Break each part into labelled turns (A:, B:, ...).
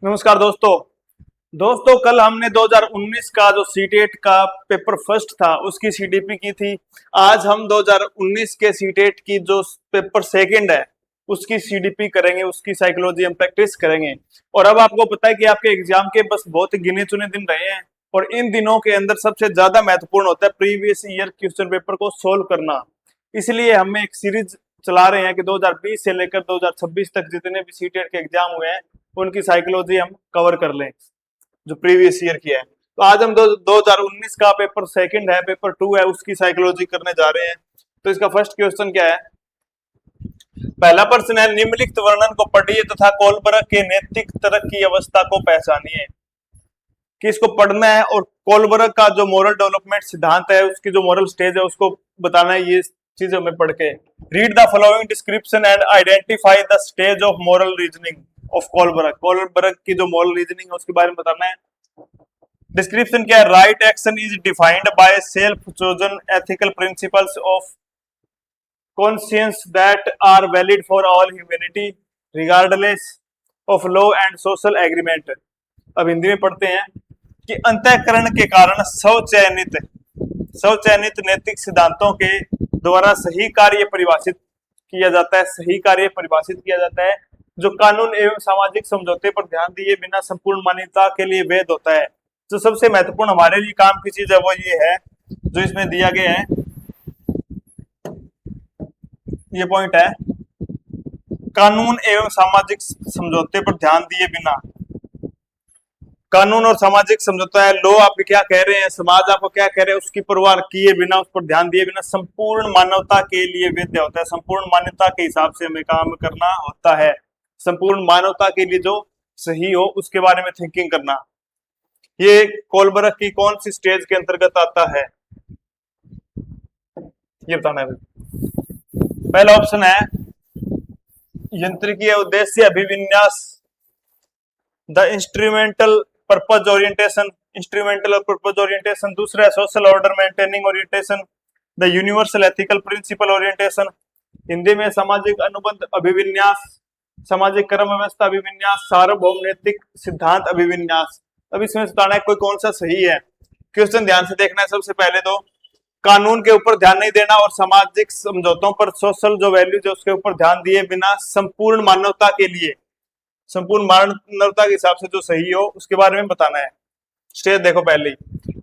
A: नमस्कार दोस्तों कल हमने 2019 का जो सीटेट का पेपर फर्स्ट था उसकी सीडीपी की थी। आज हम 2019 के सीटेट की जो पेपर सेकंड है उसकी सीडीपी करेंगे, उसकी साइकोलॉजी हम प्रैक्टिस करेंगे। और अब आपको पता है कि आपके एग्जाम के बस बहुत गिने चुने दिन रहे हैं और इन दिनों के अंदर सबसे ज्यादा महत्वपूर्ण होता है प्रीवियस ईयर क्वेश्चन पेपर को सोल्व करना। इसलिए हम एक सीरीज चला रहे हैं कि 2020 से लेकर 2026 तक जितने भी सीटेट के एग्जाम हुए हैं उनकी साइकोलॉजी हम कवर कर लें जो प्रीवियस ईयर की है। तो आज हम 2019 का पेपर सेकंड है, पेपर 2 है, उसकी साइकोलॉजी करने जा रहे हैं। तो इसका फर्स्ट क्वेश्चन क्या है? पहला प्रश्न है, निम्नलिखित वर्णन को पढ़िए तथा कोलबर्ग के नैतिक तर्क की अवस्था को पहचानिए। कि इसको पढ़ना है और कोलबर्ग का जो मोरल डेवलपमेंट सिद्धांत है उसकी जो मोरल स्टेज है उसको बताना है। ये चीज हमें पढ़ के read the following description and identify the stage of moral reasoning of Kohlberg की जो मोरल रीजनिंग है उसके बारे में बताना है। डिस्क्रिप्शन क्या है? Right action is defined by self chosen ethical principles of conscience that are valid for all humanity regardless of law and social agreement. अब हिंदी में पढ़ते हैं कि अंतःकरण के कारण स्वचयनित नैतिक सिद्धांतों के द्वारा सही कार्य परिभाषित किया जाता है जो कानून एवं सामाजिक समझौते पर ध्यान दिए बिना संपूर्ण मान्यता के लिए वैध होता है। जो सबसे महत्वपूर्ण हमारे लिए काम की चीज है वो ये है जो इसमें दिया गया है, ये पॉइंट है, कानून एवं सामाजिक समझौते पर ध्यान दिए बिना। कानून और सामाजिक समझौता है, लो आप क्या कह रहे हैं, समाज आपको क्या कह रहे हैं, उसकी परवाह किए बिना, उस पर ध्यान दिए बिना संपूर्ण मानवता के लिए वैध होता है। संपूर्ण मान्यता के हिसाब से हमें काम करना होता है। संपूर्ण मानवता के लिए जो सही हो उसके बारे में थिंकिंग करना। ये कोलबर्ग की कौन सी स्टेज के अंतर्गत आता है ये बताना है। पहला ऑप्शन है यंत्रिकीय उद्देश्य अभिविन्यास, the instrumental purpose orientation, instrumental और पर्पज ओरिएंटेशन। दूसरा है social order maintaining orientation, the universal ethical principle orientation. Hindi में सामाजिक अनुबंध अभिविन्यास, सामाजिक कर्म व्यवस्था अभिविन्यास, सार्वभौम नैतिक सिद्धांत अभिविन्यास। अब इसमें बताना है कोई कौन सा सही है। क्वेश्चन ध्यान से देखना है। सबसे पहले तो कानून के ऊपर ध्यान नहीं देना और सामाजिक समझौतों पर, सोशल जो वैल्यूज है उसके ऊपर ध्यान दिए बिना संपूर्ण मानवता के लिए, संपूर्ण मानवता के हिसाब से जो सही हो उसके बारे में बताना है। स्टेज देखो पहले,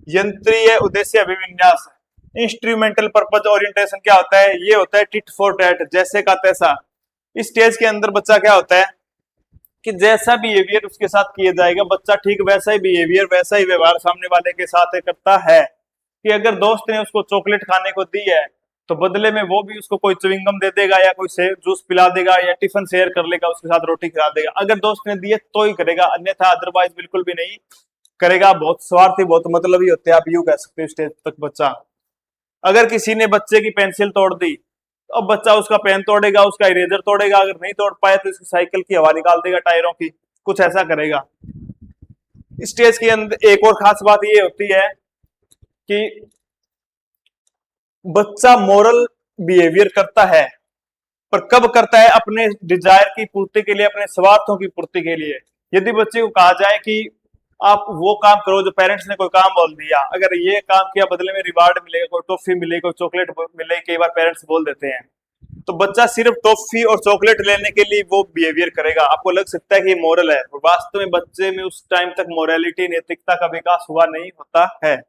A: यंत्रीय उद्देश्य अभिविन्यास, इंस्ट्रूमेंटल पर्पज ओरिएंटेशन क्या होता है? ये होता है टिट फॉर टैट, जैसे का तैसा। इस स्टेज के अंदर बच्चा क्या होता है कि जैसा बिहेवियर उसके साथ किया जाएगा बच्चा ठीक वैसा ही बिहेवियर, वैसा ही व्यवहार सामने वाले के साथ करता है। कि अगर दोस्त ने उसको चॉकलेट खाने को दी है तो बदले में वो भी उसको कोई च्युइंगम दे देगा या कोई जूस पिला देगा या टिफिन शेयर कर लेगा, उसके साथ रोटी खिला देगा। अगर दोस्त ने दिए तो ही करेगा, अन्यथा अदरवाइज बिल्कुल भी नहीं करेगा। बहुत स्वार्थी, बहुत मतलबी होते हैं, आप यूं कह सकते हो स्टेज तक बच्चा। अगर किसी ने बच्चे की पेंसिल तोड़ दी तो अब बच्चा उसका पेन तोड़ेगा, उसका इरेजर तोड़ेगा, अगर नहीं तोड़ पाए तो इसकी साइकिल की हवा निकाल देगा, टायरों की, कुछ ऐसा करेगा। स्टेज के अंदर एक और खास बात ये होती है कि बच्चा मोरल बिहेवियर करता है, पर कब करता है? अपने डिजायर की पूर्ति के लिए, अपने स्वार्थों की पूर्ति के लिए। यदि बच्चे को कहा जाए कि आप वो काम करो जो पेरेंट्स ने कोई काम बोल दिया, अगर ये काम किया बदले में रिवार्ड मिलेगा, कोई टॉफी मिलेगी, कोई चॉकलेट मिलेगी, कई बार पेरेंट्स बोल देते हैं, तो बच्चा सिर्फ टॉफी और चॉकलेट लेने के लिए वो बिहेवियर करेगा। आपको लग सकता है कि ये मोरल है, और वास्तव में बच्चे में उस टाइम तक मोरालिटी, नैतिकता का विकास हुआ नहीं होता है।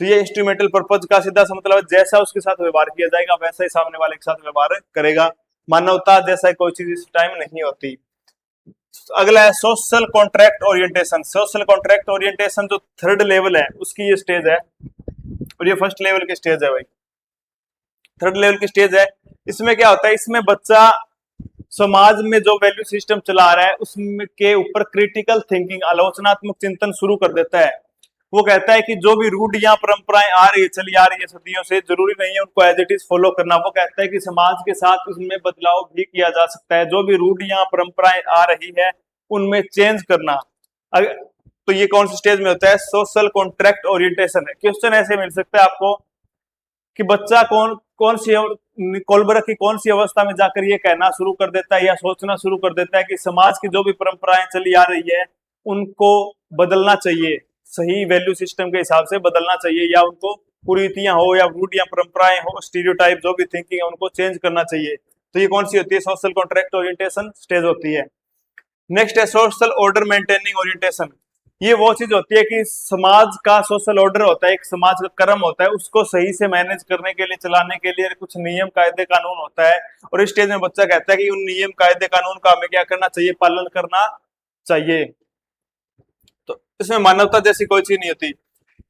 A: तो ये इंस्ट्रूमेंटल पर्पज का सीधा सा मतलब है जैसा उसके साथ व्यवहार किया जाएगा वैसा ही सामने वाले के साथ व्यवहार करेगा। मानवता जैसा कोई चीज इस टाइम नहीं होती। अगला है social contract orientation. Social contract orientation जो थर्ड लेवल है उसकी ये स्टेज है, और ये फर्स्ट लेवल की स्टेज है भाई, थर्ड लेवल की स्टेज है। इसमें क्या होता है? इसमें बच्चा समाज में जो वैल्यू सिस्टम चला रहा है उसमें के ऊपर क्रिटिकल थिंकिंग, आलोचनात्मक चिंतन शुरू कर देता है। वो कहता है कि जो भी रूढ़ियां परंपराएं आ रही है, चली आ रही है सदियों से, जरूरी नहीं है उनको एज इट इज फॉलो करना। वो कहता है कि समाज के साथ उसमें बदलाव भी किया जा सकता है, जो भी रूढ़ियां परंपराएं आ रही है उनमें चेंज करना। तो ये कौन सी स्टेज में होता है? सोशल कॉन्ट्रैक्ट ओरिएंटेशन है। क्वेश्चन ऐसे मिल सकता है आपको कि बच्चा कौन सी कोलबर्ग की कौन सी अवस्था में जाकर ये कहना शुरू कर देता है या सोचना शुरू कर देता है कि समाज की जो भी परंपराएं चली आ रही है उनको बदलना चाहिए, सही वैल्यू सिस्टम के हिसाब से बदलना चाहिए, या उनको कुरीतियां हो या रूढ़ियां परंपराएं हो, स्टीरियोटाइप जो भी थिंकिंग है उनको चेंज करना चाहिए। तो ये कौन सी होती है? सोशल कॉन्ट्रैक्ट ओरिएंटेशन स्टेज होती है। नेक्स्ट है सोशल ऑर्डर मेंटेनिंग ओरिएंटेशन। ये वो चीज होती है कि समाज का सोशल ऑर्डर होता है, एक समाज का क्रम होता है, उसको सही से मैनेज करने के लिए, चलाने के लिए कुछ नियम कायदे कानून होता है। और इस स्टेज में बच्चा कहता है कि उन नियम कायदे कानून का हमें क्या करना चाहिए? पालन करना चाहिए। तो इसमें मानवता जैसी कोई चीज नहीं होती।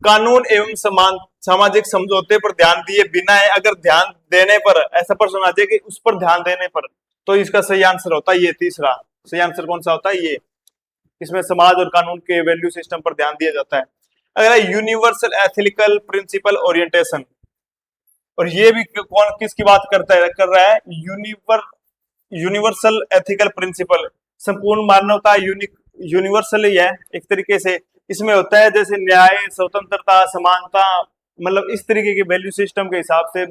A: कानून एवं समान सामाजिक समझौते पर ध्यान दिए बिना है, अगर ध्यान देने पर ऐसा प्रश्न आ जाए कि उस पर ध्यान देने पर, तो इसका सही आंसर होता है ये तीसरा। सही आंसर कौन सा होता है? ये। इसमें समाज और कानून के वैल्यू सिस्टम पर ध्यान दिया जाता है। अगर यूनिवर्सल एथिकल प्रिंसिपल ओरिएंटेशन, और ये भी कौन किसकी बात कर रहा है? यूनिवर्सल एथिकल प्रिंसिपल, संपूर्ण मानवता यूनिवर्सल ही है एक तरीके से। इसमें होता है जैसे न्याय, स्वतंत्रता, समानता, मतलब इस तरीके के वैल्यू सिस्टम के हिसाब से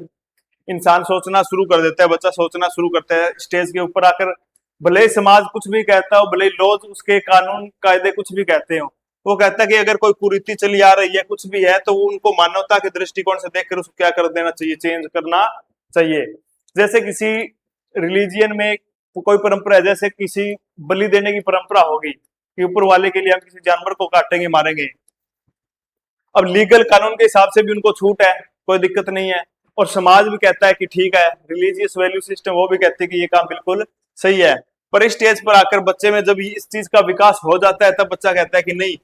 A: इंसान सोचना शुरू कर देता है, बच्चा सोचना शुरू करता है। स्टेज के ऊपर आकर भले ही समाज कुछ भी कहता हो, भले ही लॉज उसके कानून कायदे कुछ भी कहते हो, वो कहता है कि अगर कोई कुरीति चली आ रही है, कुछ भी है, तो उनको मानवता के दृष्टिकोण से देखकर उसको क्या कर देना चाहिए? चेंज करना चाहिए। जैसे किसी रिलीजियन में कोई परंपरा है, जैसे किसी बलि देने की परंपरा होगी कि ऊपर वाले के लिए हम किसी जानवर को काटेंगे, मारेंगे। अब लीगल कानून के हिसाब से भी उनको छूट है, कोई दिक्कत नहीं है, और समाज भी कहता है कि ठीक है, रिलीजियस वैल्यू सिस्टम वो भी कहते हैं कि ये काम बिल्कुल सही है। पर इस स्टेज पर आकर बच्चे में जब इस चीज का विकास हो जाता है, तब बच्चा कहता है कि नहीं,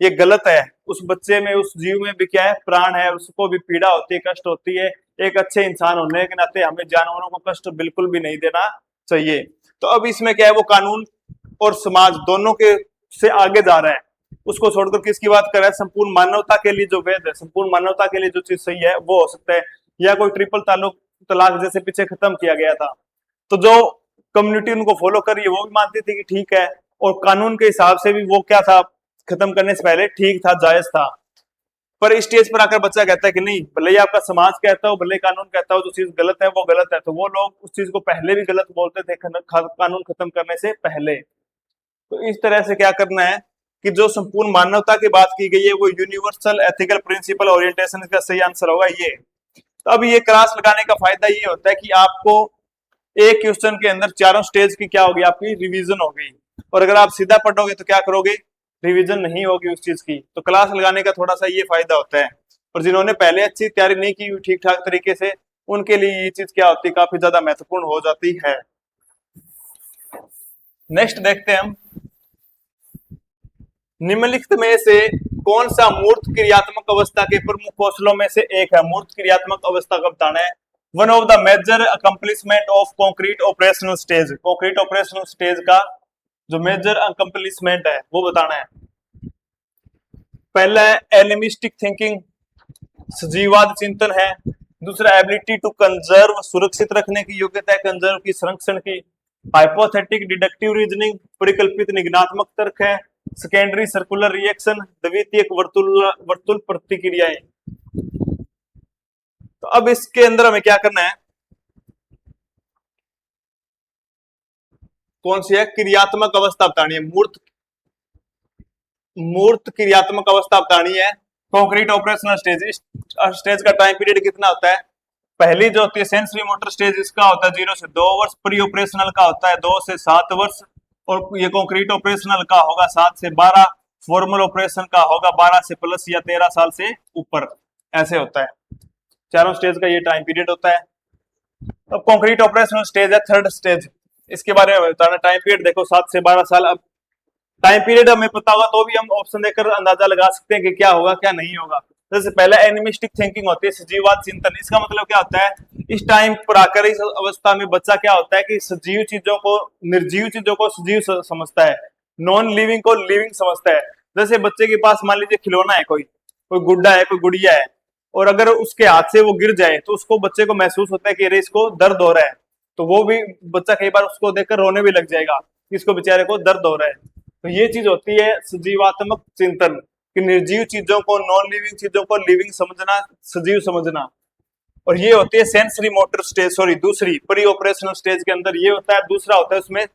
A: ये गलत है। उस बच्चे में, उस जीव में भी क्या है? प्राण है, उसको भी पीड़ा होती है, कष्ट होती है। एक अच्छे इंसान होने के नाते हमें जानवरों को कष्ट बिल्कुल भी नहीं देना चाहिए। तो अब इसमें क्या है? वो कानून और समाज दोनों के से आगे जा रहा है, उसको छोड़कर किसकी बात कर रहा है? संपूर्ण मानवता के लिए जो वेद है, संपूर्ण मानवता के लिए जो चीज सही है वो हो सकता है, या कोई ट्रिपल तलाक जैसे पीछे खत्म किया गया था, तो जो कम्युनिटी उनको फॉलो कर रही है वो भी मानती थी कि ठीक है, और कानून के हिसाब से भी वो क्या था? खत्म करने से पहले ठीक था, जायज था। पर इस स्टेज पर आकर बच्चा कहता है कि नहीं, भले ही आपका समाज कहता हो, भले कानून कहता हो, जो चीज गलत है वो गलत है। तो वो लोग उस चीज को पहले भी गलत बोलते थे कानून खत्म करने से पहले। तो इस तरह से क्या करना है कि जो संपूर्ण मानवता की बात की गई है वो यूनिवर्सल एथिकल प्रिंसिपल ओरिएंटेशन का सही आंसर होगा ये। तो अब ये क्लास लगाने का फायदा ये होता है कि आपको एक क्वेश्चन के अंदर चारों स्टेज की क्या होगी? आपकी रिवीजन होगी। और अगर आप सीधा पढ़ोगे तो क्या करोगे? रिवीजन नहीं होगी उस चीज की। तो क्लास लगाने का थोड़ा सा ये फायदा होता है। और जिन्होंने पहले अच्छी तैयारी नहीं की ठीक ठाक तरीके से, उनके लिए ये चीज क्या होती है? काफी ज्यादा महत्वपूर्ण हो जाती है। नेक्स्ट देखते हैं हम, निम्नलिखित में से कौन सा मूर्त क्रियात्मक अवस्था के प्रमुख कौशलों में से एक है? मूर्त क्रियात्मक अवस्था का बताना है। One of the major accomplishment of concrete operational stage, concrete operational stage का जो मेजर अकम्पलिशमेंट है वो बताना है। पहला है एनिमिस्टिक थिंकिंग, सजीववाद चिंतन है। दूसरा एबिलिटी टू कंजर्व, सुरक्षित रखने की योग्यता है, कंजर्व की, संरक्षण की। हाइपोथेटिक डिडक्टिव रीजनिंग, परिकल्पित निगमनात्मक तर्क है। सेकेंडरी सर्कुलर रिएक्शन, द्वितीयक वर्तुल प्रतिक्रियाएं। तो अब इसके अंदर हमें क्या करना है? कौन सी है? क्रियात्मक अवस्था बतानी है, मूर्त क्रियात्मक अवस्था बतानी है। कॉन्क्रीट ऑपरेशनल स्टेज, इस स्टेज का टाइम पीरियड कितना होता है? पहली जो होती है सेंसरी मोटर स्टेज, इसका होता है 0 से 2 वर्ष। प्री ऑपरेशनल का होता है 2 से 7 वर्ष। और ये कॉन्क्रीट ऑपरेशनल का होगा 7 से 12। फॉर्मल ऑपरेशन का होगा 12 से प्लस या 13 साल से ऊपर, ऐसे होता है। चारों स्टेज का ये टाइम पीरियड होता है। अब कॉन्क्रीट ऑपरेशनल स्टेज है थर्ड स्टेज, इसके बारे में बताना। टाइम पीरियड देखो 7 से 12 साल। अब टाइम पीरियड हमें पता होगा तो भी हम ऑप्शन देकर अंदाजा लगा सकते हैं कि क्या होगा क्या नहीं होगा। जैसे पहला एनिमिस्टिक थिंकिंग होती है, सजीववाद चिंतन। इसका मतलब क्या होता है? इस टाइम पर आकर इस अवस्था में बच्चा क्या होता है कि सजीव चीजों को, निर्जीव चीजों को सजीव समझता है, नॉन लिविंग को लिविंग समझता है। जैसे बच्चे के पास मान लीजिए खिलौना है, कोई गुड्डा है, कोई गुड़िया है, और अगर उसके हाथ से वो गिर जाए तो उसको, बच्चे को महसूस होता है कि अरे इसको दर्द हो रहा है। तो वो भी बच्चा कई बार उसको देखकर रोने भी लग जाएगा, इसको बेचारे को दर्द हो रहा है। तो ये चीज होती है सजीवात्मक चिंतन, कि निर्जीव चीजों को, नॉन लिविंग चीजों को लिविंग समझना, सजीव समझना। और ये होती है सेंसरी मोटर स्टेज, सॉरी दूसरी प्री ऑपरेशनल स्टेज के अंदर ये होता है। दूसरा होता है उसमें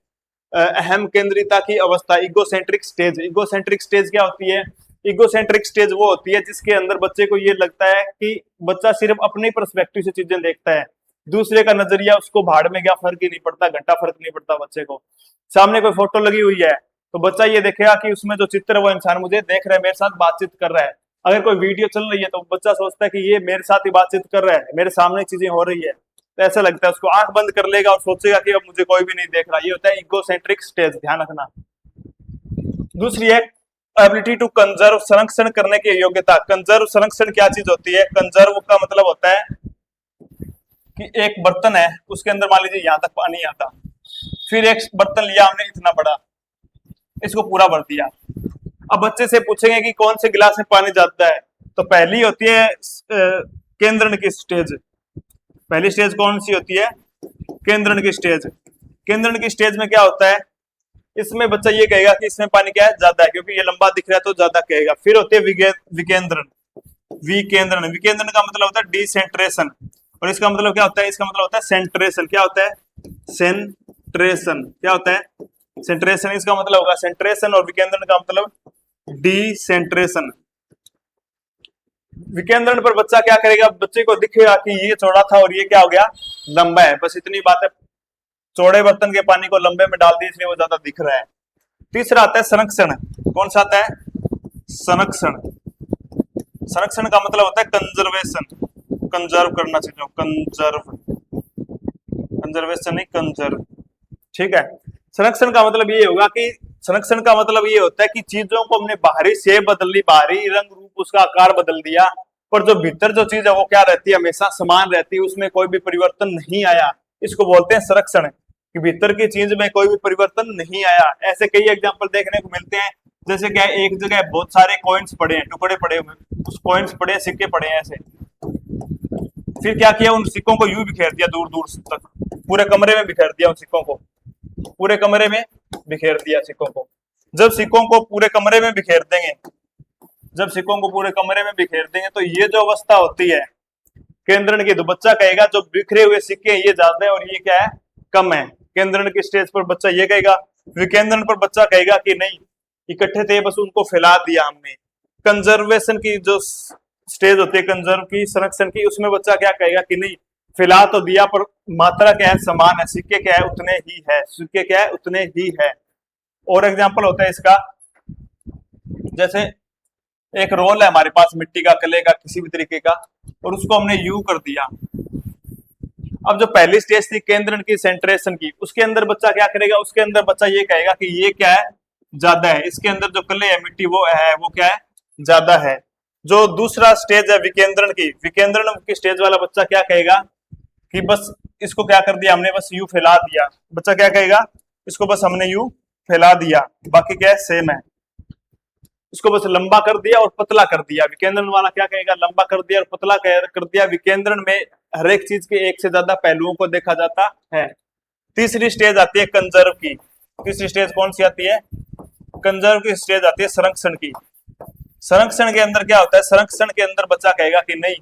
A: अहम केंद्रिता की अवस्था, इगोसेंट्रिक स्टेज। इगोसेंट्रिक स्टेज क्या होती है? इगोसेंट्रिक स्टेज वो होती है जिसके अंदर बच्चे को ये लगता है कि बच्चा सिर्फ अपने पर्सपेक्टिव से चीजें देखता है, दूसरे का नजरिया उसको भाड़ में क्या फर्क ही नहीं पड़ता, घंटा फर्क नहीं पड़ता बच्चे को। सामने कोई फोटो लगी हुई है तो बच्चा ये देखेगा कि उसमें जो चित्र है वो इंसान मुझे देख रहा है, मेरे साथ बातचीत कर रहा है। अगर कोई वीडियो चल रही है तो बच्चा सोचता है कि ये मेरे साथ ही बातचीत कर रहा है, मेरे सामने चीजें हो रही है, तो ऐसा लगता है उसको। आंख बंद कर लेगा और सोचेगा कि अब मुझे कोई भी नहीं देख रहा। ये होता है इगोसेंट्रिक स्टेज, ध्यान रखना। दूसरी है एबिलिटी टू कंजर्व, संरक्षण करने की योग्यता। कंजर्व, संरक्षण क्या चीज होती है? कंजर्व का मतलब होता है कि एक बर्तन है, उसके अंदर मान लीजिए यहां तक पानी आता, फिर एक बर्तन लिया हमने इतना बड़ा, इसको पूरा भर दिया। अब बच्चे से पूछेंगे कि कौन से गिलास में पानी जाता है, तो पहली होती है केंद्रण की स्टेज। पहली स्टेज कौन सी होती है? केंद्रण की स्टेज। केंद्रण की स्टेज में क्या होता है? इसमें बच्चा ये कहेगा कि इसमें पानी क्या है, ज्यादा है, क्योंकि ये लंबा दिख रहा है तो ज्यादा कहेगा। फिर होती है विकेंद्रण। विकेंद्रण, विकेंद्रण का मतलब होता है डिसेंट्रेशन, और इसका मतलब क्या होता है? इसका मतलब होता है सेंट्रेशन। क्या होता है? सेंट्रेशन। क्या होता है? सेंट्रेशन। इसका मतलब होगा सेंट्रेशन, और विकेंद्रण का मतलब डिसेंट्रेशन। विकेंद्रण पर बच्चा क्या करेगा? बच्चे को दिखेगा कि ये चौड़ा था और ये क्या हो गया, लंबा है, बस इतनी बात है। चौड़े बर्तन के पानी को लंबे में डाल दी इसलिए वो ज्यादा दिख रहा है। तीसरा आता है संरक्षण। कौन सा आता है? संरक्षण। संरक्षण का मतलब होता है कंजर्वेशन, कंजर्व करना चीजों, कंजर्व, कंजर्वेशन नहीं, कंजर्व। ठीक है। संरक्षण का मतलब ये होगा कि संरक्षण का मतलब ये होता है कि चीजों को हमने बाहरी शेप बदल ली, बाहरी रंग रूप उसका आकार बदल दिया, पर जो भीतर जो चीज है वो क्या रहती है? हमेशा समान रहती है, उसमें कोई भी परिवर्तन नहीं आया। इसको बोलते हैं संरक्षण, कि भीतर की चीज में कोई भी परिवर्तन नहीं आया। ऐसे कई एग्जाम्पल देखने को मिलते हैं, जैसे क्या एक जगह बहुत सारे कॉइन्स पड़े हैं, टुकड़े पड़े हुए, उस कॉइन्स पड़े, सिक्के पड़े हैं ऐसे, फिर क्या किया? उन सिक्कों को यूं बिखेर दिया दूर दूर तक, पूरे कमरे में बिखेर दिया उन सिक्कों को, पूरे कमरे में बिखेर दिया सिक्कों को। जब सिक्कों को पूरे कमरे में बिखेर देंगे, जब सिक्कों को पूरे कमरे में बिखेर देंगे तो ये जो अवस्था होती है केंद्रण की, तो बच्चा कहेगा जो बिखरे हुए सिक्के ये ज्यादा है और ये क्या है, कम है। केंद्रण की स्टेज पर बच्चा ये कहेगा। विकेंद्रण पर बच्चा कहेगा कि नहीं, इकट्ठे थे बस उनको फैला दिया हमने। कंजर्वेशन की जो स्टेज होती है, कंजर्व की, संरक्षण की, उसमें बच्चा क्या कहेगा कि नहीं, फैला तो दिया पर मात्रा क्या है, समान है, सिक्के क्या है, उतने ही है, सिक्के क्या है, उतने ही है। और एग्जाम्पल होता है इसका, जैसे एक रोल है हमारे पास मिट्टी का, कले का, किसी भी तरीके का, और उसको हमने यू कर दिया। अब जो पहली स्टेज थी केंद्रण की, सेंट्रेशन की, उसके अंदर बच्चा क्या करेगा? उसके अंदर बच्चा ये कहेगा कि ये क्या है, ज्यादा है। इसके अंदर जो कले है, मिट्टी, वो है, वो क्या है, ज्यादा है। जो दूसरा स्टेज है विकेंद्रण की, विकेंद्रण की स्टेज वाला बच्चा क्या कहेगा कि बस इसको क्या कर दिया हमने, बस यू फैला दिया। बच्चा क्या कहेगा? इसको बस हमने यू फैला दिया, बाकी क्या है, सेम है। इसको बस लंबा कर दिया और पतला कर दिया। विकेंद्रण वाला क्या कहेगा? लंबा कर दिया और पतला कर दिया। विकेंद्रण में हर एक चीज के एक से ज्यादा पहलुओं को देखा जाता है। तीसरी स्टेज आती है कंजर्व की। तीसरी स्टेज कौन सी आती है? कंजर्व की स्टेज आती है संरक्षण की। संरक्षण के अंदर क्या होता है? संरक्षण के अंदर बच्चा कहेगा कि नहीं,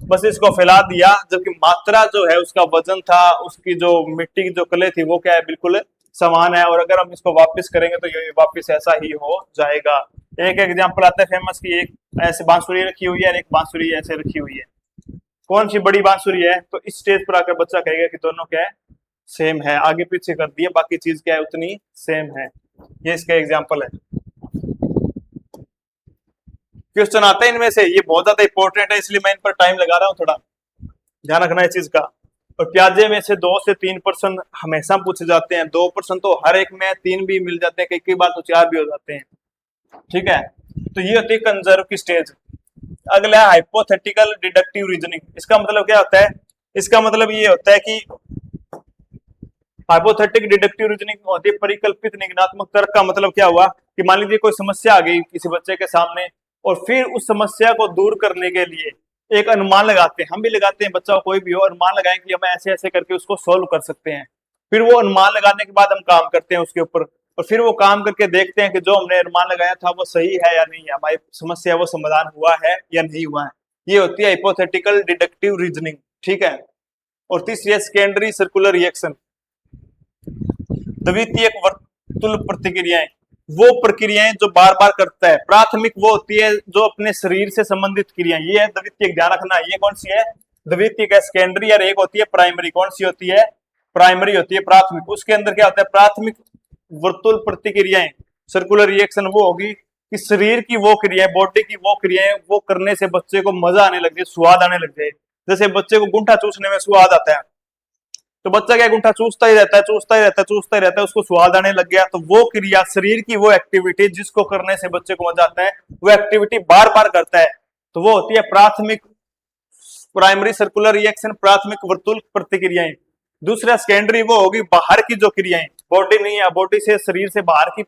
A: बस इसको फैला दिया, जबकि मात्रा जो है, उसका वजन था, उसकी जो मिट्टी की जो कले थी, वो क्या है, बिल्कुल समान है, और अगर हम इसको वापस करेंगे तो ये वापस ऐसा ही हो जाएगा। एक एग्जांपल आता है फेमस की, एक ऐसे बांसुरी रखी हुई है और एक बांसुरी ऐसे रखी हुई है, कौन सी बड़ी बांसुरी है? तो इस स्टेज पर आकर बच्चा कहेगा कि दोनों क्या है, सेम है, आगे पीछे कर दिए, बाकी चीज क्या है, उतनी सेम है। ये इसका एग्जाम्पल है। क्वेश्चन आता है इनमें से, ये बहुत ज्यादा इंपॉर्टेंट है, इसलिए मैं इन पर टाइम लगा रहा हूं, थोड़ा ध्यान रखना इस चीज का। और प्याजे में से 2 से 3% हमेशा पूछे जाते हैं, 2% तो हर एक में, 3 भी मिल जाते हैं, कई बार तो 4 भी हो जाते हैं। ठीक है, तो ये होती है कंजर्व की स्टेज। अगला है हाइपोथेटिकल डिडक्टिव रीजनिंग। इसका मतलब क्या होता है? इसका मतलब ये होता है कि हाइपोथेटिक डिडक्टिव रीजनिंग होती है परिकल्पित निगमनात्मक तर्क। का मतलब क्या हुआ कि मान लीजिए कोई समस्या आ गई किसी बच्चे के सामने, और फिर उस समस्या को दूर करने के लिए एक अनुमान लगाते हैं, हम भी लगाते हैं, बच्चा कोई भी हो, अनुमान लगाएं कि हम ऐसे ऐसे करके उसको सोल्व कर सकते हैं। फिर वो अनुमान लगाने के बाद हम काम करते हैं उसके ऊपर, और फिर वो काम करके देखते हैं कि जो हमने अनुमान लगाया था वो सही है या नहीं है, हमारी समस्या वो समाधान हुआ है या नहीं हुआ है। ये होती है हाइपोथेटिकल डिडक्टिव रीजनिंग। ठीक है। और तीसरी है सेकेंडरी सर्कुलर रिएक्शन, द्वितीयक वर्तुल प्रतिक्रियाएं, वो प्रक्रियाएं जो बार बार करता है। प्राथमिक वो होती है जो अपने शरीर से संबंधित क्रियाएं, ये है द्वितीयक, ध्यान रखना। ये कौन सी है? द्वितीयक है सेकेंडरी, और एक होती है प्राइमरी। कौन सी होती है? प्राइमरी होती है प्राथमिक। उसके अंदर क्या होता है? प्राथमिक वर्तुल प्रतिक्रियाएं, सर्कुलर रिएक्शन वो होगी कि शरीर की वो क्रियाएं, बॉडी की वो क्रियाएं, वो करने से बच्चे को मजा आने लग जाए, स्वाद आने लग जाए। जैसे बच्चे को गुंठा चूसने में स्वाद आता है, तो बच्चा क्या गुंठा चूसता ही रहता है, चूसता ही रहता है, चूसता ही रहता है, उसको स्वाद आने लग गया। तो वो क्रिया, शरीर की वो एक्टिविटी जिसको करने से बच्चे को मजा आता है, वो एक्टिविटी बार बार करता है, तो वो होती है प्राथमिक, प्राइमरी सर्कुलर रिएक्शन, प्राथमिक वर्तुल प्रतिक्रियाएं। दूसरा सेकेंडरी वो होगी बाहर की जो क्रियाएं, बॉडी नहीं है, बॉडी से, शरीर से बाहर की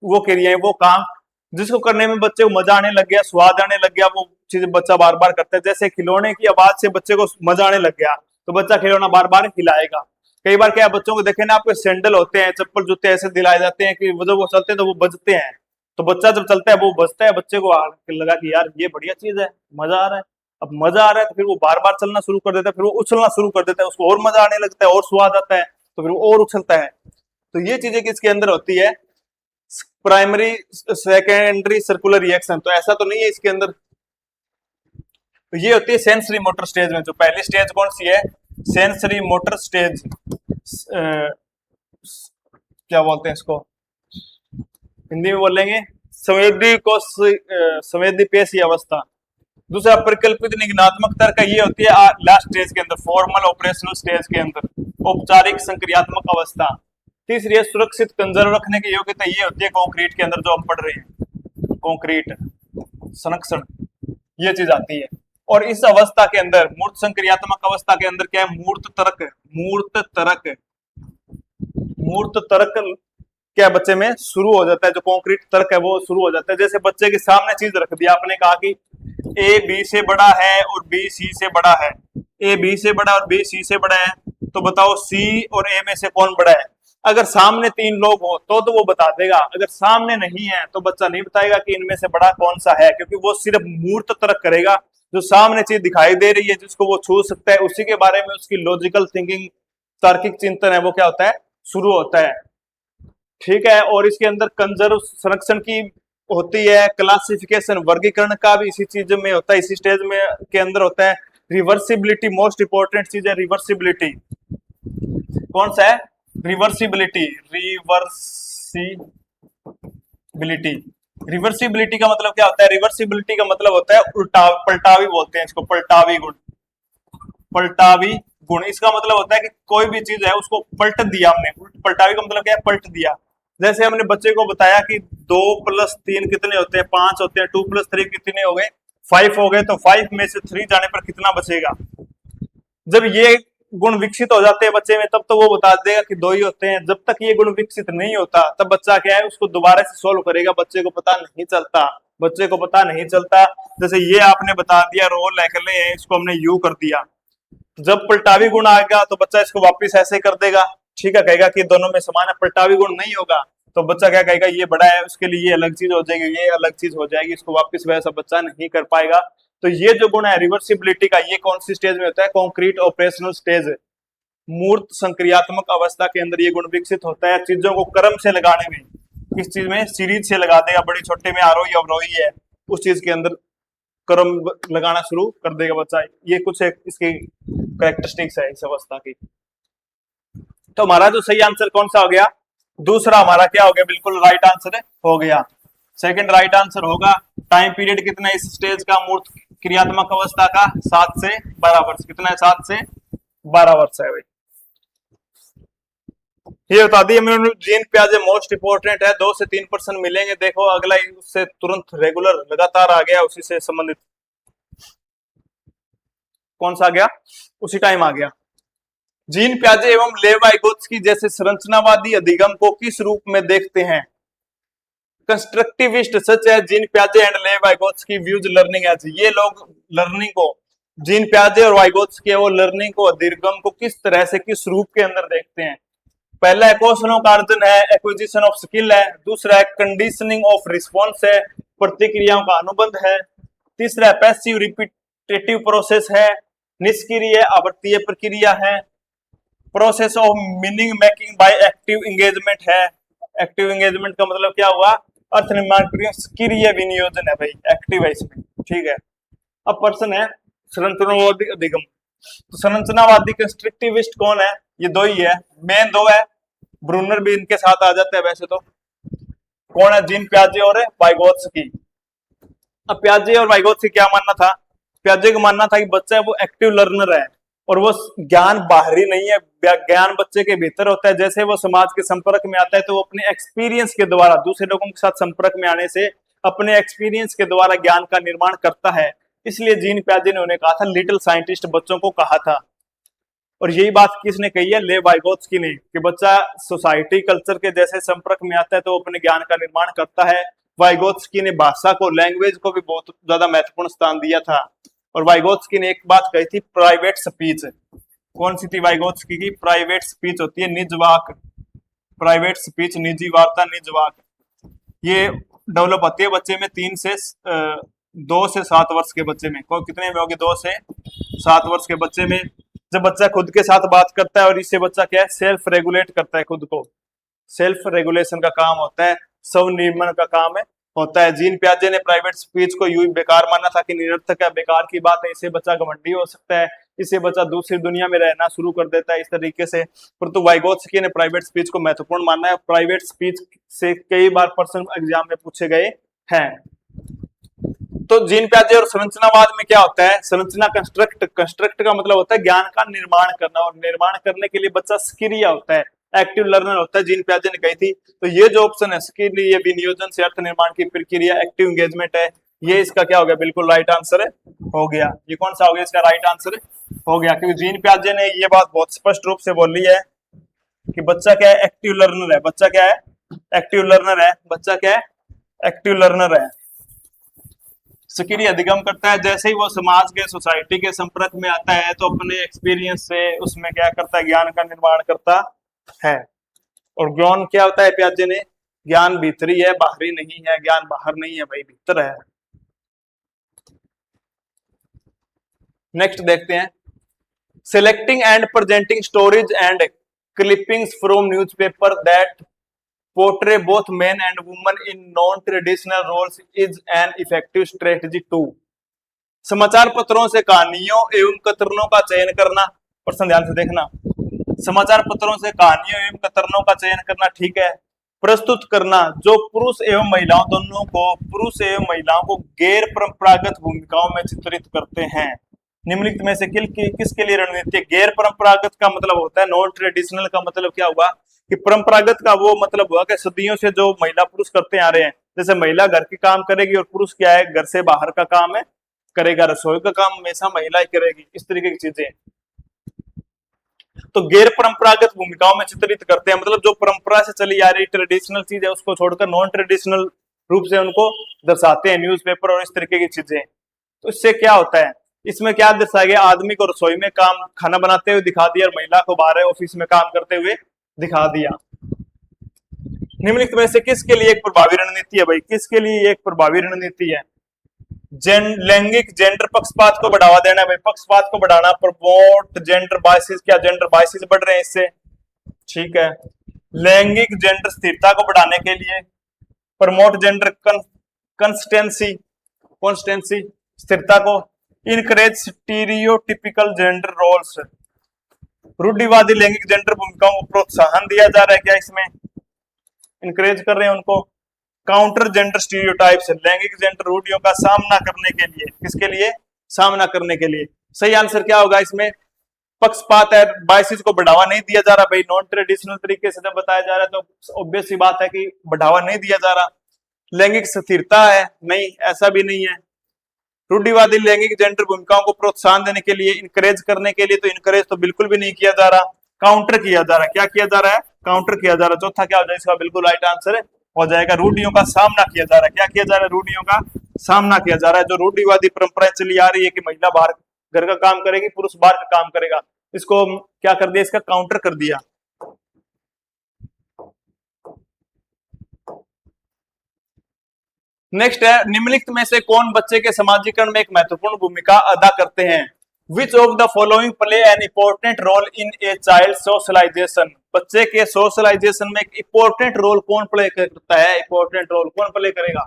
A: वो क्रियाएं, वो काम जिसको करने में बच्चे को मजा आने लग गया, स्वाद आने लग गया, वो चीज बच्चा बार बार करता है। जैसे खिलौने की आवाज से बच्चे को मजा आने लग गया, तो बच्चा खिलौना बार बार हिलाएगा। कई बार क्या बच्चों को देखे ना, आपके सैंडल होते हैं, चप्पल जूते ऐसे दिलाए जाते हैं कि जब वो चलते हैं तो वो बजते हैं, तो बच्चा जब चलता है वो बजता है, बच्चे को लगा कि यार ये बढ़िया चीज है, मजा आ रहा है। अब मजा आ रहा है तो फिर वो बार बार चलना शुरू कर देता है, फिर वो उछलना शुरू कर देता है, उसको और मजा आने लगता है, और स्वाद आता है, तो फिर वो और उछलता है। तो ये चीजें किसके अंदर होती है? Primary secondary circular reaction. तो ऐसा तो नहीं है इसके अंदर। तो ये होती है सेंसरी मोटर स्टेज में। जो पहली स्टेज कौन सी है? सेंसरी मोटर स्टेज, क्या बोलते हैं इसको हिंदी में बोलेंगे, संवेदी को संवेदी पेशी अवस्था। दूसरा परिकल्पित निगनात्मक तर्क, ये होती है लास्ट स्टेज के अंदर, फॉर्मल ऑपरेशनल स्टेज के अंदर, औपचारिक संक्रियात्मक अवस्था। तीसरी है सुरक्षित कंजर्व रखने की योग्यता, ये होती है कंक्रीट के अंदर जो हम पढ़ रहे हैं, कंक्रीट संरक्षण, ये चीज आती है। और इस अवस्था के अंदर, मूर्त संक्रियात्मक अवस्था के अंदर क्या है? मूर्त तर्क, मूर्त तर्क, मूर्त तर्क क्या बच्चे में शुरू हो जाता है, जो कंक्रीट तर्क है वो शुरू हो जाता है। जैसे बच्चे के सामने चीज रख दिया, आपने कहा कि ए बी से बड़ा है और बी सी से बड़ा है, ए बी से बड़ा और बी सी से बड़ा है, तो बताओ सी और ए में से कौन बड़ा है? अगर सामने तीन लोग हो तो वो बता देगा, अगर सामने नहीं है तो बच्चा नहीं बताएगा कि इनमें से बड़ा कौन सा है, क्योंकि वो सिर्फ मूर्त तर्क करेगा। जो सामने चीज दिखाई दे रही है, जिसको वो छू सकता है, उसी के बारे में उसकी लॉजिकल थिंकिंग, तार्किक चिंतन है, वो क्या होता है? शुरू होता है। ठीक है। और इसके अंदर कंजर्व संरक्षण की होती है, क्लासिफिकेशन वर्गीकरण का भी इसी चीज में होता है, इसी स्टेज में के अंदर होता है। रिवर्सिबिलिटी मोस्ट इंपॉर्टेंट चीज है, रिवर्सिबिलिटी। कौन सा है? Reversibility, reversibility. रिवर्सिबिलिटी का मतलब क्या होता है? रिवर्सिबिलिटी का मतलब होता है उल्टा, पलटावी बोलते हैं इसको, पलटावी गुण, पलटावी गुण। इसका मतलब होता है कि कोई भी चीज है उसको पलट दिया हमने। पलटावी का मतलब क्या है? पलट दिया। जैसे हमने बच्चे को बताया कि 2 + 3 कितने होते हैं? 5 होते हैं। 2 + 3 कितने हो गए? 5 हो गए। तो 5 में से 3 जाने पर कितना बचेगा? जब ये गुण विकसित हो जाते हैं बच्चे में, तब तो वो बता देगा कि 2 ही होते हैं। जब तक ये गुण विकसित नहीं होता, तब बच्चा क्या है, उसको दोबारा से सोल्व करेगा, बच्चे को पता नहीं चलता, बच्चे को पता नहीं चलता। जैसे ये आपने बता दिया रोल एकले है, इसको हमने यू कर दिया। जब पलटावी गुण आएगा तो बच्चा इसको वापस ऐसे कर देगा, ठीक है, कहेगा कि दोनों में समान है। पलटावी गुण नहीं होगा तो बच्चा क्या कहेगा? ये बड़ा है, उसके लिए ये अलग चीज हो जाएगी, ये अलग चीज हो जाएगी, इसको वापस वैसा बच्चा नहीं कर पाएगा। तो ये जो गुण है रिवर्सिबिलिटी का, ये कौन सी स्टेज में होता है? कॉन्क्रीट ऑपरेशनल स्टेज, मूर्त संक्रियात्मक अवस्था के अंदर ये गुण विकसित होता है। चीजों को क्रम से लगाने में, किस चीज में? सीरीज से लगा देगा, बड़ी छोटे में आरोही अवरोही है, उस चीज के अंदर क्रम लगाना शुरू कर देगा बच्चा। ये कुछ एक इसकी कैरेक्टरिस्टिक्स है इस अवस्था की। तो हमारा जो सही आंसर कौन सा हो गया? दूसरा हमारा क्या हो गया? बिल्कुल राइट आंसर हो गया। सेकंड राइट आंसर होगा। टाइम पीरियड कितना है इस स्टेज का, मूर्त क्रियात्मक अवस्था का? 7 से 12 वर्ष। कितना है? 7 से 12 वर्ष है भाई। ये बता दिए मैंने, जीन प्याजे मोस्ट इंपोर्टेंट है, 2 से 3% मिलेंगे। देखो अगला उससे तुरंत रेगुलर लगातार आ गया, उसी से संबंधित कौन सा आ गया? उसी टाइम आ गया। जीन प्याजे एवं लेव वाइगोत्स्की जैसे संरचनावादी अधिगम को किस रूप में देखते हैं? कंस्ट्रक्टिविस्ट सच है जीन प्याजे and Lev Vygotsky views learning as. ये लोग लर्निंग को, जीन प्याजे और वाइगोत्स्की वो लर्निंग को, अधिगम को किस तरह से, किस रूप के अंदर देखते हैं? पहला है कौशलों का अर्जन है, एक्विजिशन ऑफ स्किल है। दूसरा है कंडीशनिंग ऑफ रिस्पॉन्स है, प्रतिक्रियाओं का अनुबंध है। तीसरा है पैसिव रिपीटेटिव प्रोसेस है। निष्क्रिय आवर्तीय प्रक्रिया है। Process of meaning making by active engagement है। एक्टिव एंगेजमेंट का मतलब क्या हुआ, अर्थ निर्माण क्रिया सक्रिय विनियोजन है भाई, एक्टिव है इसमें, ठीक है। अब पर्सन है संरचनावादी अधिगम। तो संरचनावादी कंस्ट्रक्टिविस्ट कौन है, ये दो ही है, मेन दो है, ब्रूनर भी इनके साथ आ जाता है वैसे तो। कौन है, जीन प्याजे और वाइगोत्स्की। अब प्याजे और वाइगोत्स्की क्या मानना था, प्याजे का मानना था कि बच्चा है वो एक्टिव लर्नर है और वो ज्ञान बाहरी नहीं है, ज्ञान बच्चे के भीतर होता है। जैसे वो समाज के संपर्क में आता है तो वो अपने एक्सपीरियंस के द्वारा, दूसरे लोगों के साथ संपर्क में आने से अपने एक्सपीरियंस के द्वारा ज्ञान का निर्माण करता है। इसलिए जीन प्याजे ने उन्हें कहा था लिटिल साइंटिस्ट, बच्चों को कहा था। और यही बात किसने कही है, ले वाइगोत्स्की ने, कि बच्चा सोसाइटी कल्चर के जैसे संपर्क में आता है तो वो अपने ज्ञान का निर्माण करता है। वाइगोत्स्की ने भाषा को, लैंग्वेज को भी बहुत ज्यादा महत्वपूर्ण स्थान दिया था। और वाइगोत्स्की ने एक बात कही थी, प्राइवेट स्पीच। कौन सी थी वाइगोत्स्की की, प्राइवेट स्पीच होती है निज वाक, प्राइवेट स्पीच, निजी वार्ता, निज वाक। ये डेवलप होती है बच्चे में 2 से 7 वर्ष के बच्चे में। कोई कितने में होगी, 2 से 7 वर्ष के बच्चे में। जब बच्चा खुद के साथ बात करता है और इससे बच्चा क्या है, सेल्फ रेगुलेट करता है खुद को, सेल्फ रेगुलेशन का काम होता है, स्व नियमन का काम है होता है। जीन प्याजे ने प्राइवेट स्पीच को यूं बेकार माना था कि निरर्थक है, बेकार की बात है, इससे बच्चा घमंडी हो सकता है, इससे बच्चा दूसरी दुनिया में रहना शुरू कर देता है इस तरीके से। परंतु वाइगोत्स्की ने प्राइवेट स्पीच को महत्वपूर्ण माना है। प्राइवेट स्पीच से कई बार प्रश्न एग्जाम में पूछे गए हैं। तो जीन प्याजे और संरचनावाद में क्या होता है, संरचना कंस्ट्रक्ट, कंस्ट्रक्ट का मतलब होता है ज्ञान का निर्माण करना, और निर्माण करने के लिए बच्चा सक्रिय होता है, एक्टिव लर्नर होता है, जीन प्याजे ने कही थी। तो ये जो ऑप्शन है सक्रिय विनियोजन से अर्थ निर्माण की प्रक्रिया, एक्टिव एंगेजमेंट है, ये इसका क्या हो गया, बिल्कुल राइट आंसर हो गया। ये कौन सा हो गया, इसका राइट आंसर हो गया, क्योंकि जीन प्याजे ने ये बात बहुत स्पष्ट रूप से बोली है कि बच्चा क्या है, एक्टिव लर्नर है। बच्चा क्या है, एक्टिव लर्नर है। बच्चा क्या है, एक्टिव लर्नर है, सक्रिय अधिगम करता है। जैसे ही वो समाज के, सोसाइटी के संपर्क में आता है तो अपने एक्सपीरियंस से उसमें क्या करता है, ज्ञान का निर्माण करता है। और ज्ञान क्या होता है, प्याजे ने, ज्ञान भीतरी है, बाहरी नहीं है, ज्ञान बाहर नहीं है भाई, भीतर है। नेक्स्ट देखते हैं, selecting and presenting stories and clippings from newspaper that portray both men and women in non traditional roles is an effective strategy to. समाचार पत्रों से कहानियों एवं कतरनों का चयन करना, प्रश्न ध्यान से देखना, समाचार पत्रों से कहानियों एवं कतरनों का चयन करना, ठीक है। प्रस्तुत करना जो पुरुष एवं महिलाओं दोनों को, पुरुष एवं महिलाओं को गैर परंपरागत भूमिकाओं में चित्रित करते हैं। निम्नलिखित में से किसके लिए रणनीति। गैर परंपरागत का मतलब होता है, नॉन ट्रेडिशनल का मतलब क्या हुआ कि परंपरागत का वो मतलब हुआ कि सदियों से जो महिला पुरुष करते आ रहे हैं। जैसे महिला घर के काम करेगी और पुरुष क्या है, घर से बाहर का काम है करेगा, रसोई का काम हमेशा महिला ही करेगी, इस तरीके की चीजें। तो गैर परंपरागत भूमिकाओं में चित्रित करते हैं, मतलब जो परंपरा से चली आ रही ट्रेडिशनल चीज है उसको छोड़कर नॉन ट्रेडिशनल रूप से उनको दर्शाते हैं, न्यूज़पेपर और इस तरीके की चीजें। तो इससे क्या होता है, इसमें क्या दर्शाया गया, आदमी को रसोई में काम, खाना बनाते हुए दिखा दिया और महिला को बाहर ऑफिस में काम करते हुए दिखा दिया। निम्नलिखित में से किसके लिए एक प्रभावी रणनीति है भाई, किसके लिए एक प्रभावी रणनीति है। लैंगिक जेंडर पक्षपात को बढ़ावा देना है भाई, पक्षपात को बढ़ाना, प्रमोट जेंडर बायसेस, क्या जेंडर बायसेस बढ़ रहे हैं इससे, ठीक है। लैंगिक जेंडर स्थिरता को बढ़ाने के लिए, प्रमोट जेंडर कंसिस्टेंसी, कॉन्स्टेंसी, स्थिरता को, इनकरेज स्टीरियोटिपिकल जेंडर रोल्स, रूढ़िवादी लैंगिक जेंडर भूमिकाओं को प्रोत्साहन दिया जा रहा है, क्या इसमें इनकरेज कर रहे हैं उनको। काउंटर जेंडर स्टीरियोटाइप्स, लैंगिक जेंडर रूढ़ियों का सामना करने के लिए, किसके लिए, सामना करने के लिए। सही आंसर क्या होगा इसमें, पक्षपात है, बायसेस को बढ़ावा नहीं दिया जा रहा भाई। नॉन ट्रेडिशनल तरीके से जब बताया जा रहा है तो ऑब्वियस सी बात है कि बढ़ावा नहीं दिया जा रहा। लैंगिक स्थिरता है, नहीं ऐसा भी नहीं है। रूढ़िवादी लैंगिक जेंडर भूमिकाओं को प्रोत्साहन देने के लिए, इनकरेज करने के लिए, तो इनकरेज तो बिल्कुल भी नहीं किया जा रहा, काउंटर किया जा रहा है। क्या किया जा रहा है, काउंटर किया जा रहा है। चौथा क्या हो जाएगा इसका बिल्कुल राइट आंसर हो जाएगा, रूढ़ियों का सामना किया जा रहा है। क्या किया जा रहा है, रूढ़ियों का सामना किया जा रहा है। जो रूढ़िवादी परंपराएं चली आ रही है कि महिला बाहर घर का काम करेगी, पुरुष बाहर का काम करेगा, इसको क्या कर दिया, इसका काउंटर कर दिया। नेक्स्ट है, निम्नलिखित में से कौन बच्चे के समाजीकरण में एक महत्वपूर्ण भूमिका अदा करते हैं। Which of the following play an important role in a child socialization, बच्चे के सोशलाइजेशन में एक इंपॉर्टेंट रोल कौन प्ले करता है, इंपॉर्टेंट रोल कौन प्ले करेगा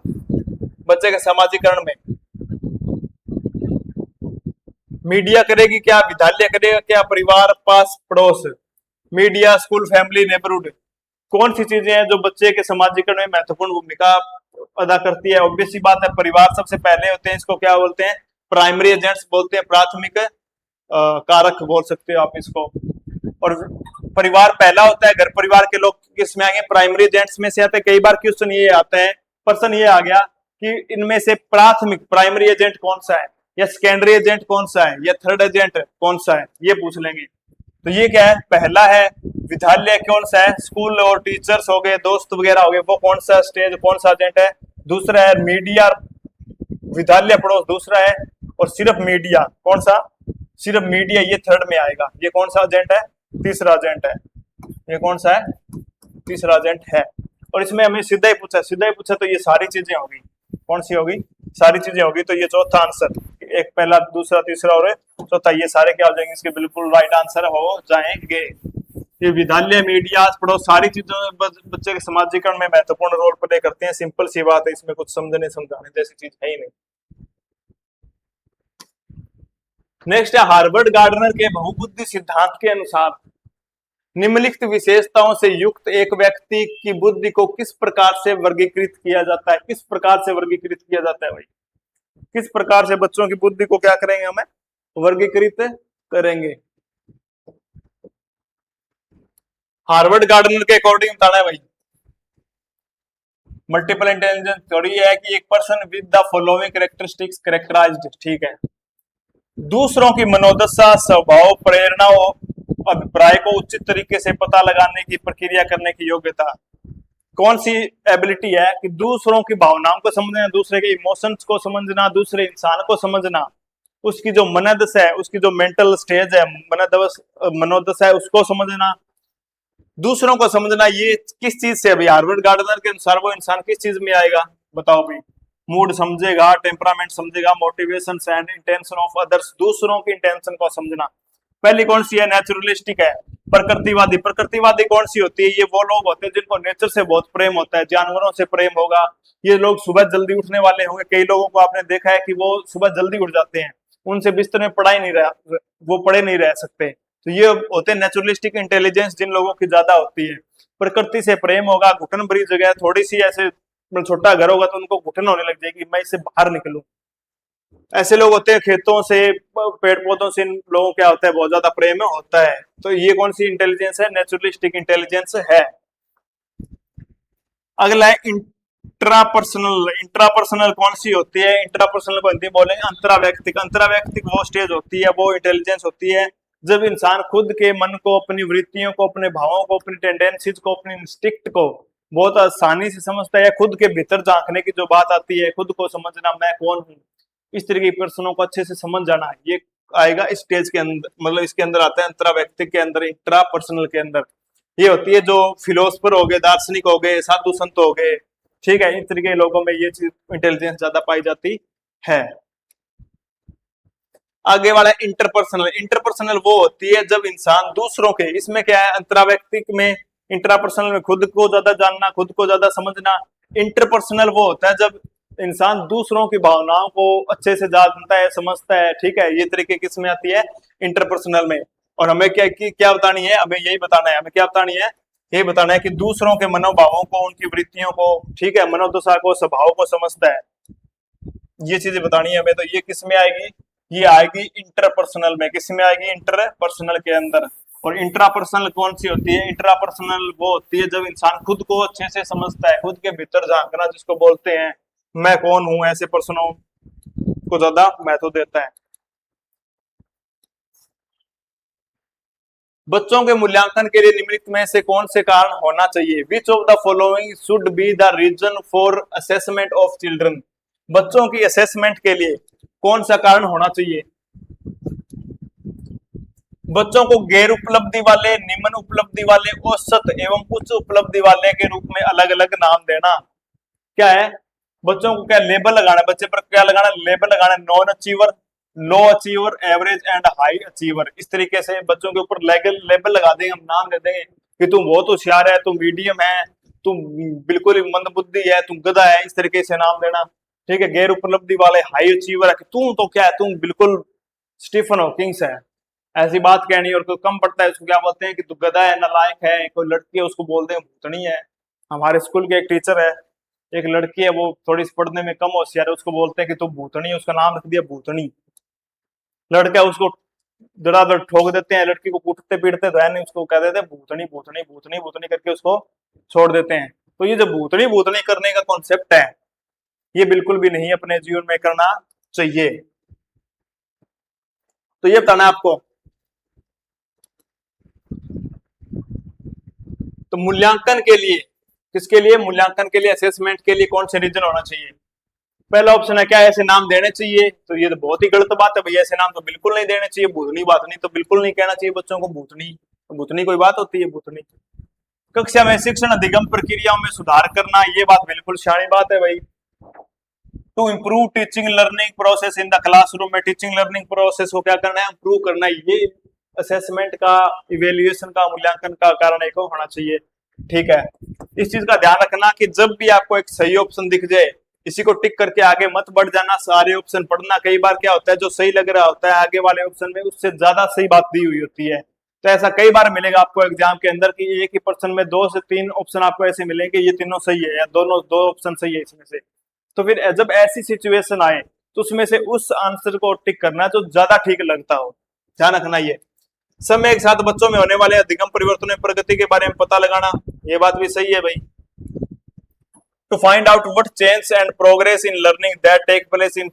A: बच्चे के समाजीकरण में? मीडिया करेगी क्या, विद्यालय करेगा क्या, परिवार, पास पड़ोस? मीडिया, स्कूल, फैमिली, नेबरहुड, कौन सी चीजें हैं जो बच्चे के समाजीकरण में महत्वपूर्ण भूमिका अदा करती है? ऑब्वियस सी बात है, परिवार सबसे पहले होते हैं, इसको क्या बोलते हैं, प्राइमरी एजेंट्स बोलते हैं, प्राथमिक कारक बोल सकते हो आप इसको। और परिवार पहला होता है, घर परिवार के लोग किसमें आएंगे, प्राइमरी एजेंट्स में से आते हैं। कई बार क्वेश्चन ये आता है, प्रश्न ये आ गया कि इनमें से प्राथमिक प्राइमरी एजेंट कौन सा है, या सेकेंडरी एजेंट कौन सा है, या थर्ड एजेंट कौन सा है, ये पूछ लेंगे। तो ये क्या है, पहला है विद्यालय कौन सा है, स्कूल और टीचर्स हो गए, दोस्त वगैरह हो गए, वो कौन सा स्टेज, कौन सा एजेंट है। दूसरा है मीडिया, विद्यालय पड़ोस दूसरा है, और सिर्फ मीडिया, कौन सा, सिर्फ मीडिया, ये थर्ड में आएगा। ये कौन सा एजेंट है, तीसरा एजेंट है। ये कौन सा है, तीसरा एजेंट है। और इसमें हमें सीधा ही पूछा तो ये सारी चीजें होगी, कौन सी होगी, सारी चीजें होगी। तो ये चौथा आंसर, एक पहला, दूसरा, तीसरा और चौथा, ये सारे क्या हो जाएंगे, इसके बिल्कुल राइट आंसर हो जाएंगे। ये विद्यालय, मीडिया, पड़ोस, सारी चीजों बच्चे के समाजीकरण में महत्वपूर्ण रोल प्ले करते हैं। सिंपल सी बात है, इसमें कुछ समझने समझाने जैसी चीज है ही नहीं। नेक्स्ट है, हार्वर्ड गार्डनर के बहुबुद्धि सिद्धांत के अनुसार निम्नलिखित विशेषताओं से युक्त एक व्यक्ति की बुद्धि को किस प्रकार से वर्गीकृत किया जाता है? किस प्रकार से वर्गीकृत किया जाता है भाई, किस प्रकार से बच्चों की बुद्धि को क्या करेंगे, हमें वर्गीकृत करेंगे? हार्वर्ड गार्डनर के अकॉर्डिंग बताना है भाई। मल्टीपल इंटेलिजेंस थ्योरी है कि एक person with the following characteristics characterized, ठीक है, दूसरों की मनोदशा, स्वभाव, प्रेरणाओं, अभिप्राय को उचित तरीके से पता लगाने की प्रक्रिया करने की योग्यता। कौन सी एबिलिटी है कि दूसरों की भावनाओं को समझना, दूसरे के इमोशंस को समझना, दूसरे इंसान को समझना, उसकी जो मनोदशा है, उसकी जो मेंटल स्टेज है, मनोदशा है, उसको समझना, दूसरों को समझना। ये किस चीज से, अभी हार्वर्ड गार्डनर के अनुसार वो इंसान किस चीज में आएगा, बताओ भाई? मूड समझेगा, टेम्परामेंट समझेगा, motivation and intention of others, दूसरों की इंटेंशन को समझना। पहली कौन सी है, नेचुरलिस्टिक है। प्रकृतिवादी, प्रकृतिवादी कौन सी होती है, ये वो लोग होते हैं जिनको नेचर से बहुत प्रेम होता है, जानवरों से प्रेम होगा। ये लोग सुबह जल्दी उठने वाले होंगे, कई लोगों को आपने देखा है कि वो सुबह जल्दी उठ जाते हैं, उनसे बिस्तर में पड़ा ही नहीं रहा, वो पड़े नहीं रह सकते। तो ये होते हैं नेचुरलिस्टिक इंटेलिजेंस, जिन लोगों की ज्यादा होती है। प्रकृति से प्रेम होगा, घुटन भरी जगह, थोड़ी सी ऐसे छोटा घर होगा तो उनको घुटन होने लग जाएगी, मैं इससे बाहर निकलूं। ऐसे लोग होते हैं, खेतों से, पेड़ पौधों से इन लोगों क्या होता है, बहुत ज्यादा प्रेम होता है। तो ये कौन सी इंटेलिजेंस है, नेचुरलिस्टिक इंटेलिजेंस है। अगला है इंट्रापर्सनल। इंट्रापर्सनल कौन सी होती है, इंट्रापर्सनल को हिंदी बोलेंगे अंतरावैयक्तिक। अंतरावैयक्तिक वो स्टेज होती है, वो इंटेलिजेंस होती है जब इंसान खुद के मन को, अपनी वृत्तियों को, अपने भावों को, अपनी टेंडेंसीज को, अपनी इंस्टिक्ट को बहुत आसानी से समझता है। खुद के भीतर झांकने की जो बात आती है, खुद को समझना, मैं कौन हूँ, इस तरह के प्रश्नों को अच्छे से समझ जाना, ये आएगा इस स्टेज के अंदर, मतलब इसके अंदर आता है अंतरावैयक्तिक के अंदर, इंट्रापर्सनल के अंदर। ये होती है जो फिलोसफर हो गए, दार्शनिक हो गए, साधु संत हो गए, ठीक है, इन तरीके के लोगों में ये चीज इंटेलिजेंस ज्यादा पाई जाती है। आगे वाला इंटरपर्सनल। इंटरपर्सनल वो होती है जब इंसान दूसरों के, इसमें क्या है, अंतरावैयक्तिक में, इंट्रापर्सनल में खुद को ज्यादा जानना, खुद को ज्यादा समझना। इंटरपर्सनल वो होता है जब इंसान दूसरों की भावनाओं को अच्छे से जानता है, समझता है, ठीक है, ये तरीके किसमें आती है, इंटरपर्सनल में। और हमें क्या बतानी है, हमें यही बताना है, हमें क्या बतानी है, यही बताना है कि दूसरों के मनोभावों को, उनकी वृत्तियों को, ठीक है, मनोदशा को, स्वभाव को समझता है, ये चीजें बतानी है हमें। तो ये किस में आएगी, ये आएगी इंटरपर्सनल में। किस में आएगी, इंटरपर्सनल के अंदर। और इंट्रापर्सनल कौन सी होती है, इंट्रापर्सनल वो होती है जब इंसान खुद को अच्छे से समझता है, खुद के भीतर झांकना जिसको बोलते हैं, मैं कौन हूं, ऐसे प्रश्नों को ज्यादा महत्व देता है। बच्चों के मूल्यांकन के लिए निम्नलिखित में से कौन से कारण होना चाहिए? Which of the following should be the reason for assessment of children? बच्चों की असेसमेंट के लिए कौन सा कारण होना चाहिए? बच्चों को गैर उपलब्धि वाले, निम्न उपलब्धि वाले, औसत एवं उच्च उपलब्धि वाले के रूप में अलग अलग नाम देना। क्या है, बच्चों को क्या लेबल लगाना, बच्चे पर क्या लगाना, लेबल लगाना, non achiever, low achiever, average and high achiever. इस तरीके से बच्चों के ऊपर लेबल लगा देंगे, हम नाम दे देंगे कि तुम बहुत होशियार है, तुम मीडियम है, तुम बिल्कुल ही मंदबुद्धि है, तुम गधा है, इस तरीके से नाम देना। ठीक है। गैर उपलब्धि वाले हाई अचीवर है कि तुम तो क्या है, तुम बिल्कुल स्टीफन हॉकिंग्स है, ऐसी बात कहनी। और कोई कम पढ़ता है उसको क्या बोलते हैं कि तू गधा है, नालायक है। कोई लड़की है उसको बोलते हैं भूतनी है। हमारे स्कूल के एक टीचर है, एक लड़की है वो थोड़ी सी पढ़ने में कम होशियार है, उसको बोलते हैं कि तू भूतनी है, उसका नाम रख दिया भूतनी। लड़का उसको धड़ाधड़ ठोक देते हैं, लड़की को कूटते पीटते तो है नहीं, उसको कह देते हैं भूतनी भूतनी भूतनी भूतनी करके उसको छोड़ देते हैं। तो ये जो भूतनी भूतनी करने का कॉन्सेप्ट है, ये बिल्कुल भी नहीं अपने जीवन में करना चाहिए। तो ये बताना है आपको। तो मूल्यांकन के लिए, किसके लिए? मूल्यांकन के लिए, असेसमेंट के लिए कौन से रीजन होना चाहिए? पहला ऑप्शन है क्या ऐसे नाम देने चाहिए? तो ये तो बहुत ही गलत बात है भैया, ऐसे नाम तो बिल्कुल नहीं देने चाहिए। भूतनी बातनी तो बिल्कुल नहीं कहना चाहिए बच्चों को। भूतनी, भूतनी कोई बात होती है? भूतनी। कक्षा में शिक्षण अधिगम प्रक्रियाओं में सुधार करना, ये बात बिल्कुल शानी बात है भाई। To improve teaching learning process in the classroom, में टीचिंग लर्निंग प्रोसेस को क्या करना है? इम्प्रूव करना है। ये असेसमेंट का, इवेल्युएशन का, मूल्यांकन का कारण एक होना चाहिए। ठीक है। इस चीज का ध्यान रखना कि जब भी आपको एक सही ऑप्शन दिख जाए, इसी को टिक करके आगे मत बढ़ जाना, सारे ऑप्शन पढ़ना। कई बार क्या होता है, जो सही लग रहा होता है आगे वाले ऑप्शन में, उससे ज्यादा सही बात दी हुई होती है। तो ऐसा कई बार मिलेगा आपको एग्जाम के अंदर कि एक ही पर्सन में 2 से 3 ऑप्शन आपको ऐसे मिलेंगे, ये तीनों सही है या दोनों 2 ऑप्शन सही है इसमें से। तो फिर जब ऐसी सिचुएशन आए तो उसमें से उस आंसर को टिक करना जो ज्यादा ठीक लगता हो। ध्यान रखना ये। समय के साथ बच्चों में होने वाले अधिगम परिवर्तनों में प्रगति के बारे में पता लगाना, ये बात भी सही है भाई। To find out what change and progress in learning that take place in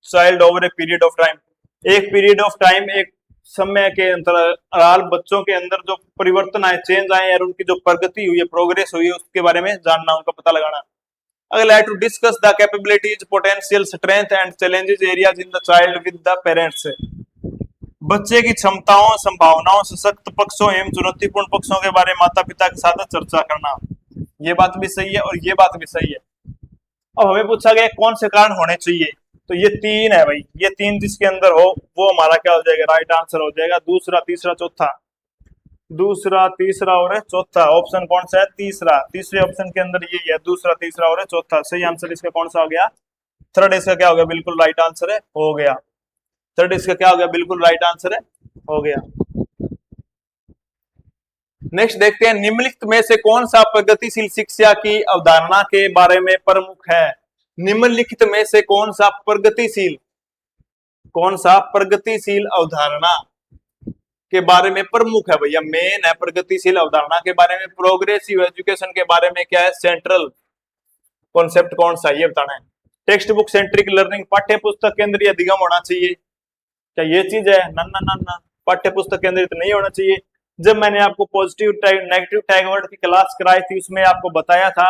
A: child over a period of time. एक पीरियड ऑफ टाइम, एक समय के अंतराल बच्चों के अंदर जो परिवर्तन आए, चेंज आए, और उनकी जो प्रगति हुई है, प्रोग्रेस हुई है, उसके बारे में जानना, उनका पता लगाना। अगला है to discuss the capabilities, potential, strength and challenges areas in the child with the parents. बच्चे की क्षमताओं, संभावनाओं, सशक्त पक्षों एवं चुनौतीपूर्ण पक्षों के बारे में माता पिता के साथ चर्चा करना, ये बात भी सही है और ये बात भी सही है। अब हमें पूछा गया कौन से कारण होने चाहिए, तो ये 3 है भाई। ये 3 जिसके अंदर हो वो हमारा क्या हो जाएगा? राइट आंसर हो जाएगा। दूसरा, तीसरा, चौथा। दूसरा, तीसरा और चौथा। ऑप्शन कौन सा है? तीसरा। तीसरे ऑप्शन के अंदर यही है, दूसरा, तीसरा और चौथा। सही आंसर इसका कौन सा हो गया? थर्ड इसका क्या हो गया? बिल्कुल राइट आंसर है, हो गया। थर्ड इसका क्या हो गया? बिल्कुल राइट आंसर है, हो गया। नेक्स्ट देखते हैं, निम्नलिखित में से कौन सा प्रगतिशील शिक्षा की अवधारणा के बारे में प्रमुख है? निम्नलिखित में से कौन सा प्रगतिशील अवधारणा के बारे में प्रमुख है? भैया मेन है प्रगतिशील अवधारणा के बारे में। प्रोग्रेसिव एजुकेशन के बारे में क्या है? सेंट्रल कॉन्सेप्ट कौन सा, ये बताना है। टेक्स्ट बुक सेंट्रिक लर्निंग, पाठ्य पुस्तक केंद्रीय अधिगम होना चाहिए। क्या ये चीज है? ना ना ना ना, पाठ्य पुस्तक केंद्रित नहीं होना चाहिए। जब मैंने आपको पॉजिटिव नेगेटिव टैग वर्ड की क्लास कराई थी, उसमें आपको बताया था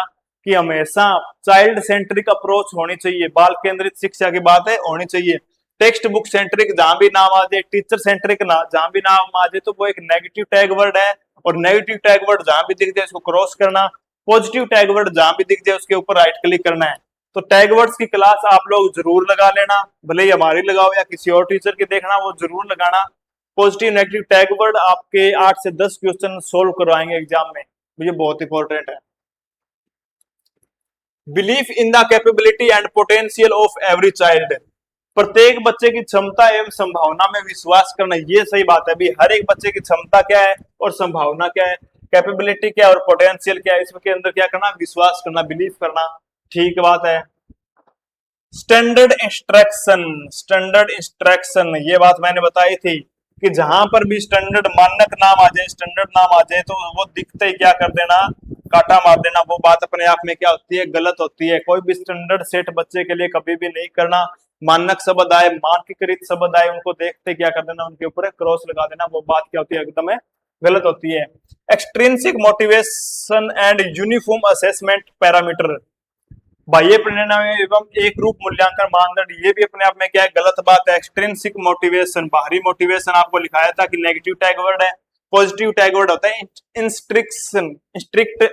A: कि हमेशा चाइल्ड सेंट्रिक अप्रोच होनी चाहिए, बाल केंद्रित शिक्षा की बात है, होनी चाहिए। टेक्स्ट बुक सेंट्रिक जहां भी नाम आ जाए, टीचर सेंट्रिक ना जहां भी नाम आ जाए, तो वो एक नेगेटिव टैग वर्ड है। और नेगेटिव टैग वर्ड जहां भी दिख जाए उसको क्रॉस करना। पॉजिटिव टैग वर्ड जहां भी दिख जाए उसके ऊपर राइट क्लिक करना है। तो टैग वर्ड्स की क्लास आप लोग जरूर लगा लेना, भले ही हमारी लगाओ या किसी और टीचर की, देखना वो जरूर लगाना। पॉजिटिव नेगेटिव टैग वर्ड आपके 8 से 10 क्वेश्चन सोल्व करवाएंगे एग्जाम में, ये बहुत इंपॉर्टेंट है। Belief in the capability and potential of every child, प्रत्येक बच्चे की क्षमता एवं संभावना में विश्वास करना, ये सही बात है भी। हर एक बच्चे की क्षमता क्या है और संभावना क्या है, कैपेबिलिटी क्या है और पोटेंशियल क्या है, इसके अंदर क्या करना? विश्वास करना, बिलीव करना। ठीक बात है। स्टैंडर्ड इंस्ट्रक्शन, ये बात मैंने बताई थी कि जहां पर भी स्टैंडर्ड मानक नाम आ जाए, स्टैंडर्ड नाम आ जाए, तो वो दिखते ही क्या कर देना? काटा मार देना। वो बात अपने आप में क्या होती है? गलत होती है। कोई भी स्टैंडर्ड सेट बच्चे के लिए कभी भी नहीं करना। मानक शब्द आए, मानकीकृत शब्द आए, उनको देखते क्या कर देना? उनके ऊपर क्रॉस लगा देना। वो बात क्या होती है? एकदम गलत होती है। Extrinsic motivation and uniform assessment parameter, बाह्य प्रेरणा एवं एक रूप मूल्यांकन मानदंड, ये भी अपने आप में क्या है? गलत बात है। एक्सट्रिंसिक मोटिवेशन, बाहरी मोटिवेशन आपको लिखाया था कि नेगेटिव टैग वर्ड है। पॉजिटिव टैग वर्ड होता है इंस्ट्रिक्शन, स्ट्रिक्ट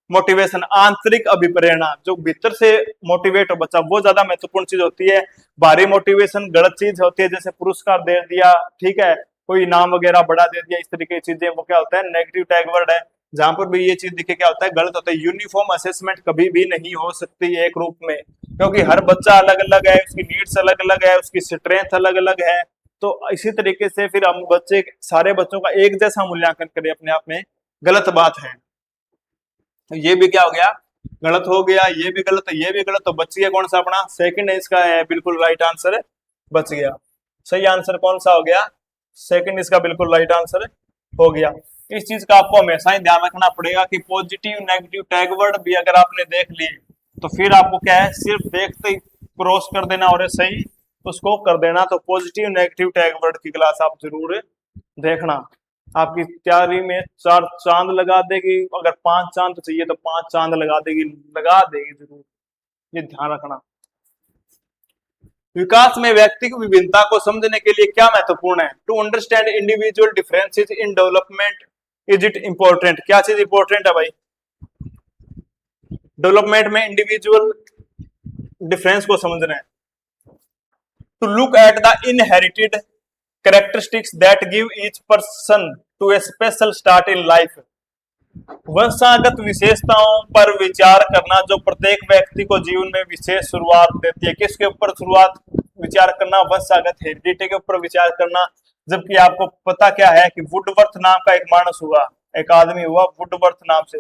A: मोटिवेशन, आंतरिक अभिप्रेरणा, जो भीतर से मोटिवेट हो बच्चा, वो ज्यादा महत्वपूर्ण चीज होती है। बाहरी मोटिवेशन गलत चीज होती है, जैसे पुरस्कार दे दिया, ठीक है, कोई इनाम वगैरह बढ़ा दे दिया, इस तरीके की चीजें, वो क्या होता है, नेगेटिव टैग वर्ड है। जहां पर भी ये चीज दिखे क्या होता है, गलत होता है। यूनिफॉर्म असेसमेंट कभी भी नहीं हो सकती एक रूप में, क्योंकि हर बच्चा अलग अलग है, उसकी नीड्स अलग अलग है, उसकी स्ट्रेंथ अलग अलग है। तो इसी तरीके से फिर हम बच्चे, सारे बच्चों का एक जैसा मूल्यांकन करें अपने आप में गलत बात है। तो ये भी क्या हो गया, गलत हो गया, ये भी गलत है, ये भी गलत। तो बच गया कौन सा अपना सेकंड है, इसका है बिल्कुल राइट आंसर, बच गया। सही आंसर कौन सा हो गया, सेकंड इसका बिल्कुल राइट आंसर हो गया। इस चीज का आपको हमेशा ही ध्यान रखना पड़ेगा कि पॉजिटिव नेगेटिव टैग वर्ड भी अगर आपने देख लिए तो फिर आपको क्या है, सिर्फ देखते ही क्रॉस कर देना और सही उसको कर देना। तो पॉजिटिव नेगेटिव टैग वर्ड की क्लास आप जरूर देखना, आपकी तैयारी में 4 चांद लगा देगी। अगर 5 चांद चाहिए तो 5 चांद लगा देगी जरूर, ये ध्यान रखना। विकास में व्यक्ति की विभिन्नता को समझने के लिए क्या महत्वपूर्ण है, to understand individual differences in development is it important. क्या चीज इंपॉर्टेंट है भाई, डेवलपमेंट में इंडिविजुअल डिफरेंस को समझना है। To look at the inherited characteristics that give each person to a special start in life. वंशागत विशेषताओं पर विचार करना जो प्रत्येक व्यक्ति को जीवन में विशेष शुरुआत देती है। किसके ऊपर शुरुआत विचार करना, वंशागत हेरिडिटी के ऊपर विचार करना। जबकि आपको पता क्या है कि वुडवर्थ नाम का एक मानस हुआ, एक आदमी हुआ वुडवर्थ नाम से।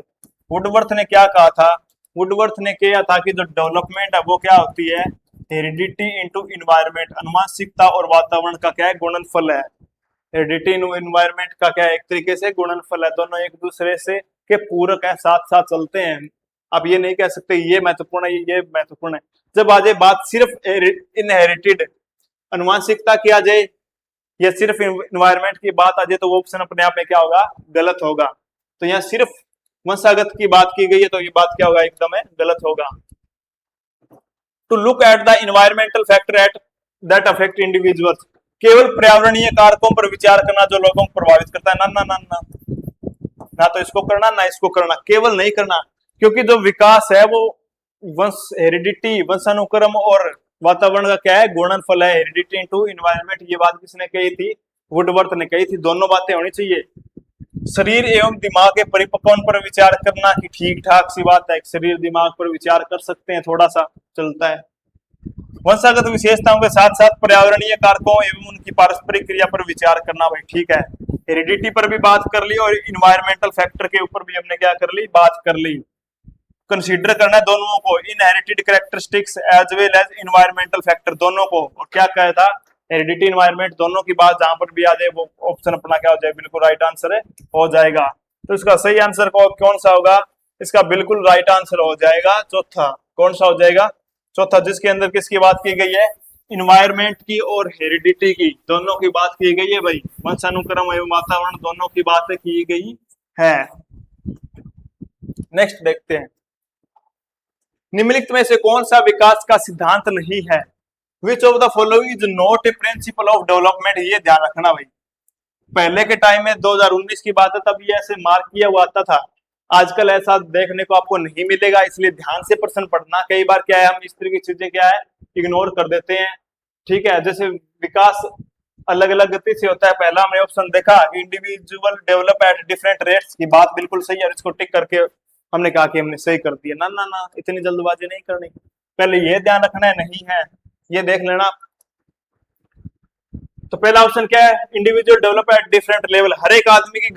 A: वुडवर्थ ने क्या कहा था, वुडवर्थ ने किया था कि जो डेवलपमेंट है वो क्या होती है, हेरिडिटी इनटू इन्वायरमेंट, अनुवांशिकता और वातावरण का क्या है, गुणनफल है। हेरिडिटी इन्वायरमेंट का क्या है, एक तरीके से गुणनफल है, दोनों एक दूसरे से के पूरक है, साथ साथ चलते हैं। आप ये नहीं कह सकते ये महत्वपूर्ण है ये महत्वपूर्ण है। जब आ जाए बात सिर्फ इनहेरिटेड अनुवांशिकता की आ जाए या सिर्फ इन्वायरमेंट की बात आ जाए तो वो ऑप्शन अपने आप में क्या होगा, गलत होगा। तो यहाँ सिर्फ वंशागत की बात की गई है तो ये बात क्या होगा, एकदम है गलत होगा। To look at the environmental factor at that affect individuals, केवल पर्यावरणीय कारकों पर विचार करना जो लोगों को प्रभावित करता है, ना ना ना ना ना, तो इसको करना ना इसको करना, केवल नहीं करना। क्योंकि जो विकास है वो वंश हेरिडिटी, वंशानुक्रम और वातावरण का क्या है, गुणनफल है। हेरिडिटी इनटू एनवायरनमेंट, ये बात किसने कही थी, वुडवर्थ ने कही थी। दोनों बातें होनी चाहिए। शरीर एवं दिमाग के परिपक्वन पर विचार करना कि ठीक ठाक सी बात है, शरीर दिमाग पर विचार कर सकते हैं, थोड़ा सा चलता है। वंशागत विशेषताओं के साथ साथ पर्यावरणीय कारकों एवं उनकी पारस्परिक क्रिया पर विचार करना, भाई ठीक है। हेरिडिटी पर भी बात कर ली और इन्वायरमेंटल फैक्टर के ऊपर भी हमने क्या कर ली, बात कर ली। कंसीडर करना है दोनों को, inherited characteristics as well as environmental factor, दोनों को। और क्या कहा था, हेरिडिटी इन्वायरमेंट दोनों की बात जहां पर भी आ जाए वो ऑप्शन अपना क्या हो जाए, बिल्कुल राइट आंसर है, हो जाएगा। तो इसका सही आंसर कौन सा होगा, इसका बिल्कुल राइट आंसर हो जाएगा चौथा। कौन सा हो जाएगा, चौथा, जिसके अंदर किसकी बात की गई है, इन्वायरमेंट की और हेरिडिटी की, दोनों की बात की गई है भाई। वंशानुक्रम एवं वातावरण दोनों की बात की गई है। नेक्स्ट देखते हैं, निम्नलिखित में से कौन सा विकास का सिद्धांत नहीं है, which of the following is not a principle of development. ये ध्यान रखना भाई, पहले के टाइम में 2019 की बात है तब ये ऐसे मार्क किया हुआ आता था, आजकल ऐसा देखने को आपको नहीं मिलेगा। इसलिए ध्यान से प्रश्न पढ़ना। कई बार क्या है, हम इस तरह की चीजें क्या है इग्नोर कर देते हैं, ठीक है। जैसे विकास अलग अलग गति से होता है, पहला हमने ऑप्शन देखा individual develop at different rates की बात बिल्कुल सही है, इसको टिक करके हमने कहा कि हमने सही कर दिया। ना ना ना, इतनी जल्दबाजी नहीं करनी, पहले ये ध्यान रखना है, नहीं है ये देख लेना। तो पहला ऑप्शन क्या है, individual develop at different level. हर एक आदमी की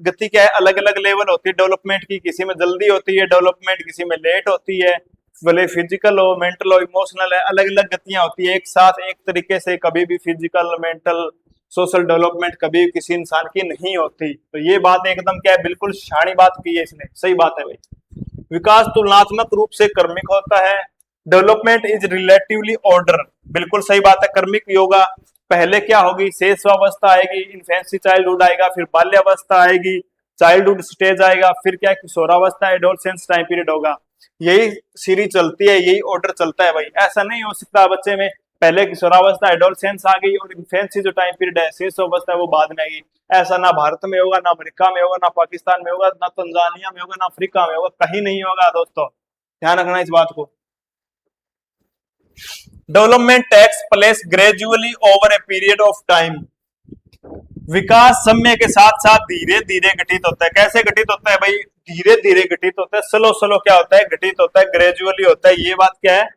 A: गति क्या है, अलग अलग लेवल होती है डेवलपमेंट की। किसी में जल्दी होती है डेवलपमेंट, किसी में लेट होती है, भले फिजिकल हो, मेंटल हो, इमोशनल है, अलग अलग गतियां होती है। एक साथ एक तरीके से कभी भी फिजिकल, मेंटल, सोशल डेवलपमेंट कभी किसी इंसान की नहीं होती। तो ये बात एकदम क्या है, बिल्कुल शानी बात की है इसने, सही बात है भाई। विकास तुलनात्मक रूप से क्रमिक होता है, डेवलपमेंट इज रिलेटिवली ऑर्डर, बिल्कुल सही बात है, क्रमिक होगा। पहले क्या होगी, शेषावस्था आएगी, इन्फेंसी चाइल्डहुड आएगा, फिर बाल्यावस्था आएगी, चाइल्डहुड स्टेज आएगा, फिर क्या किशोरावस्था, एडोलसेंस टाइम पीरियड होगा। यही सीरीज चलती है, यही ऑर्डर चलता है भाई। ऐसा नहीं हो सकता बच्चे में पहले किशोरावस्था एडोलसेंस आ गई और इन्फेंसी जो टाइम पीरियड है शेष अवस्था है वो बाद में आएगी। ऐसा ना भारत में होगा, ना अमेरिका में होगा, ना पाकिस्तान में होगा, ना तंजानिया में होगा, ना अफ्रीका में होगा, कहीं नहीं होगा दोस्तों, ध्यान रखना इस बात को। Development takes place gradually over a period of time. विकास समय के साथ साथ धीरे धीरे घटित होता है। कैसे घटित होता है भाई? धीरे धीरे घटित होता है। स्लो स्लो क्या होता है? घटित होता है, ग्रेजुअली होता है। ये बात क्या है?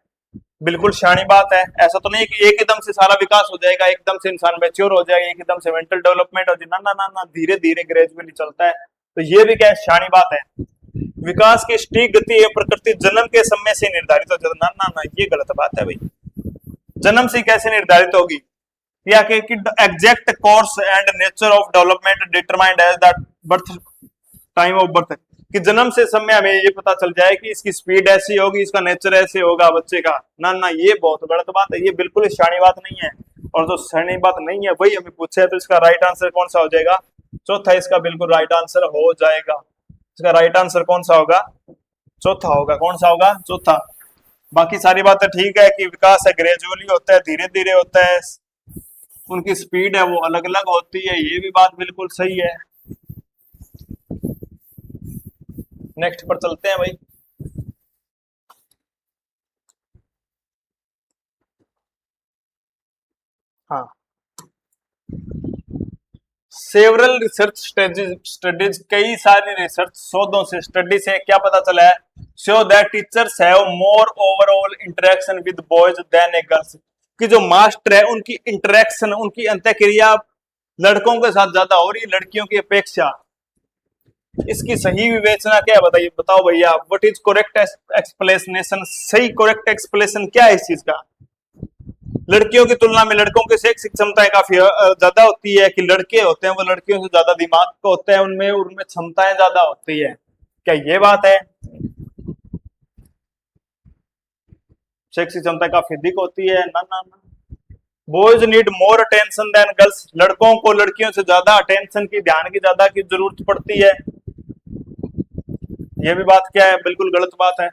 A: बिल्कुल शानी बात है। ऐसा तो नहीं कि एक एकदम से सारा विकास हो जाएगा, एकदम से इंसान मैच्योर हो जाएगा, एकदम से मेंटल डेवलपमेंट हो जाएगा, ना ना ना, धीरे धीरे ग्रेजुअली चलता है। तो ये भी क्या है? शानी बात है। विकास की सटीक गति प्रकृति जन्म के समय से निर्धारित हो जाता है, ना ना ना, ये गलत बात है भाई। जन्म से कैसे निर्धारित होगी? या कि exact course and nature of development determined as that birth time of birth, कि जन्म से समय हमें ये पता चल जाए कि इसकी स्पीड ऐसी होगी, इसका नेचर ऐसे होगा बच्चे का, ना ना, ये बहुत गलत बात है। ये बिल्कुल शानी बात नहीं है। और जो शानी बात नहीं है वही हमें पूछे तो इसका राइट आंसर कौन सा हो जाएगा? चौथा इसका बिल्कुल राइट आंसर हो जाएगा। इसका राइट आंसर कौन सा होगा? चौथा होगा। कौन सा होगा? चौथा। बाकी सारी बातें ठीक है कि विकास है ग्रेजुअली होता है, धीरे धीरे होता है, उनकी स्पीड है वो अलग अलग होती है, ये भी बात बिल्कुल सही है। नेक्स्ट पर चलते हैं भाई। हाँ, सेवरल रिसर्च स्टडीज, कई सारी रिसर्च शोधों से, स्टडी से क्या पता चला है? Show that teachers have more overall interaction with boys than a girls, कि जो मास्टर है उनकी इंटरेक्शन, उनकी अंतःक्रिया लड़कों के साथ ज्यादा हो रही है लड़कियों की अपेक्षा। इसकी सही विवेचना क्या है बताइए? बताओ भैया, व्हाट इज करेक्ट एक्सप्लेनेशन? सही करेक्ट एक्सप्लेनेशन क्या है इस चीज का? लड़कियों की तुलना में लड़कों की शैक्षिक क्षमताएं काफी ज्यादा होती है, कि लड़के होते हैं वो लड़कियों से ज्यादा दिमाग का होता है, उनमें उनमें क्षमताएं ज्यादा होती है, क्या ये बात है? शैक्षिक क्षमता काफी अधिक होती है, ना ना ना। Boys need more attention than girls, लड़कों को लड़कियों से ज्यादा अटेंशन की, ध्यान की ज्यादा की जरूरत पड़ती है। ये भी बात क्या है? बिल्कुल गलत बात है।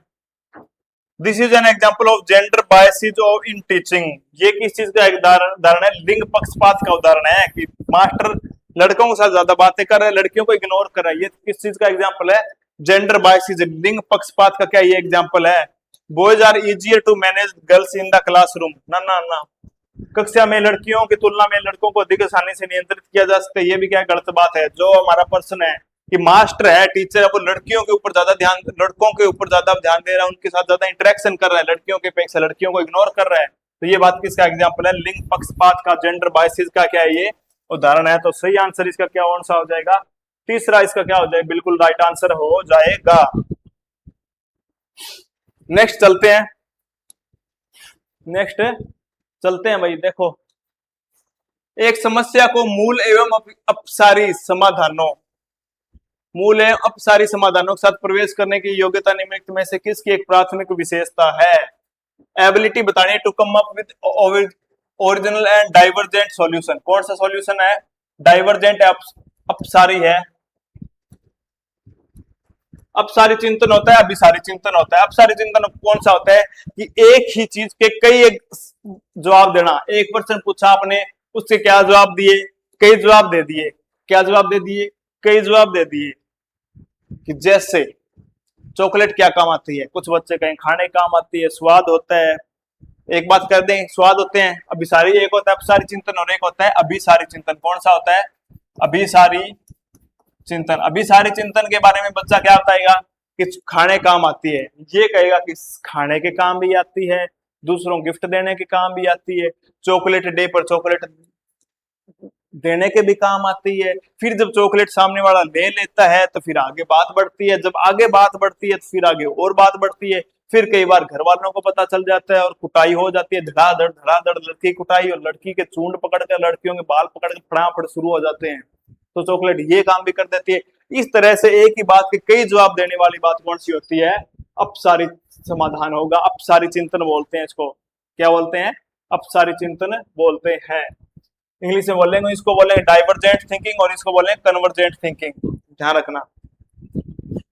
A: This is an example of gender biases of in teaching, ये किस चीज का उदाहरण है? लिंग पक्षपात का उदाहरण है, कि मास्टर लड़कों के साथ ज्यादा बातें कर रहे हैं, लड़कियों को इग्नोर कर रहा है। ये किस चीज का एग्जाम्पल है? जेंडर बायसेज, लिंग पक्षपात का क्या ये एग्जाम्पल है? Boys are easier to manage girls in the classroom, ना ना ना, कक्षा में लड़कियों की तुलना में लड़कों को अधिक आसानी से नियंत्रित किया जा सकता है, ये भी क्या गलत बात है। जो हमारा पर्सन है कि मास्टर है, टीचर है, वो लड़कियों के ऊपर ज्यादा ध्यान, लड़कों के ऊपर ज्यादा ध्यान दे रहा है, उनके साथ ज्यादा इंटरेक्शन कर रहा है लड़कियों के अपेक्षा, लड़कियों को इग्नोर कर रहा है। तो ये बात किसका एग्जाम्पल है? लिंग पक्षपात का, जेंडर बायसेस का क्या है ये उदाहरण है। तो सही आंसर इसका क्या कौन सा हो जाएगा? तीसरा इसका क्या हो जाएगा? बिल्कुल राइट आंसर हो जाएगा। नेक्स्ट चलते हैं, नेक्स्ट चलते हैं भाई। देखो, एक समस्या को मूल एवं अपसारी समाधानों, मूल एवं अपसारी समाधानों के साथ प्रवेश करने की योग्यता निम्नलिखित में से किसकी एक प्राथमिक विशेषता है? एबिलिटी बतानी to come up with original and divergent solution. कौन सा सॉल्यूशन है? डाइवर्जेंट अपसारी है। अपसारी चिंतन होता है, अभिसारी चिंतन होता है। अपसारी चिंतन कौन सा होता है? कि एक ही चीज के कई एक जवाब देना। एक क्वेश्चन पूछा आपने, उससे क्या जवाब दिए? कई जवाब दे दिए। क्या जवाब दे दिए? कई जवाब दे दिए। कि जैसे चॉकलेट क्या काम आती है? कुछ बच्चे कहें खाने काम आती है, स्वाद होता है। एक बात कर दें, स्वाद होते हैं। अभिसारी एक होता है अपसारी चिंतन और एक होता है अभिसारी चिंतन। कौन सा होता है? अभिसारी चिंतन। अभिसारी चिंतन के बारे में बच्चा क्या बताएगा? कि खाने काम आती है। ये कहेगा कि खाने के काम भी आती है, दूसरों गिफ्ट देने के काम भी आती है, चॉकलेट डे पर चॉकलेट देने के भी काम आती है। फिर जब चॉकलेट सामने वाला ले लेता है तो फिर आगे बात बढ़ती है, जब आगे बात बढ़ती है तो फिर आगे और बात बढ़ती है। फिर कई बार घर वालों को पता चल जाता है और कुटाई हो जाती है, धड़ाधड़ लड़की कुटाई, और लड़की के चूंड पकड़ कर, लड़कियों के बाल पकड़ कर फटाफट शुरू हो जाते हैं। तो चॉकलेट ये काम भी कर देती है। इस तरह से एक ही बात के कई जवाब देने वाली बात कौन सी होती है? अपसारी समाधान होगा। अपसारी चिंतन बोलते हैं इसको। क्या बोलते हैं? अपसारी चिंतन बोलते हैं। इंग्लिश में बोलेंगे, इसको बोलेंगे डाइवर्जेंट थिंकिंग और इसको बोलेंगे कन्वर्जेंट थिंकिंग। ध्यान रखना।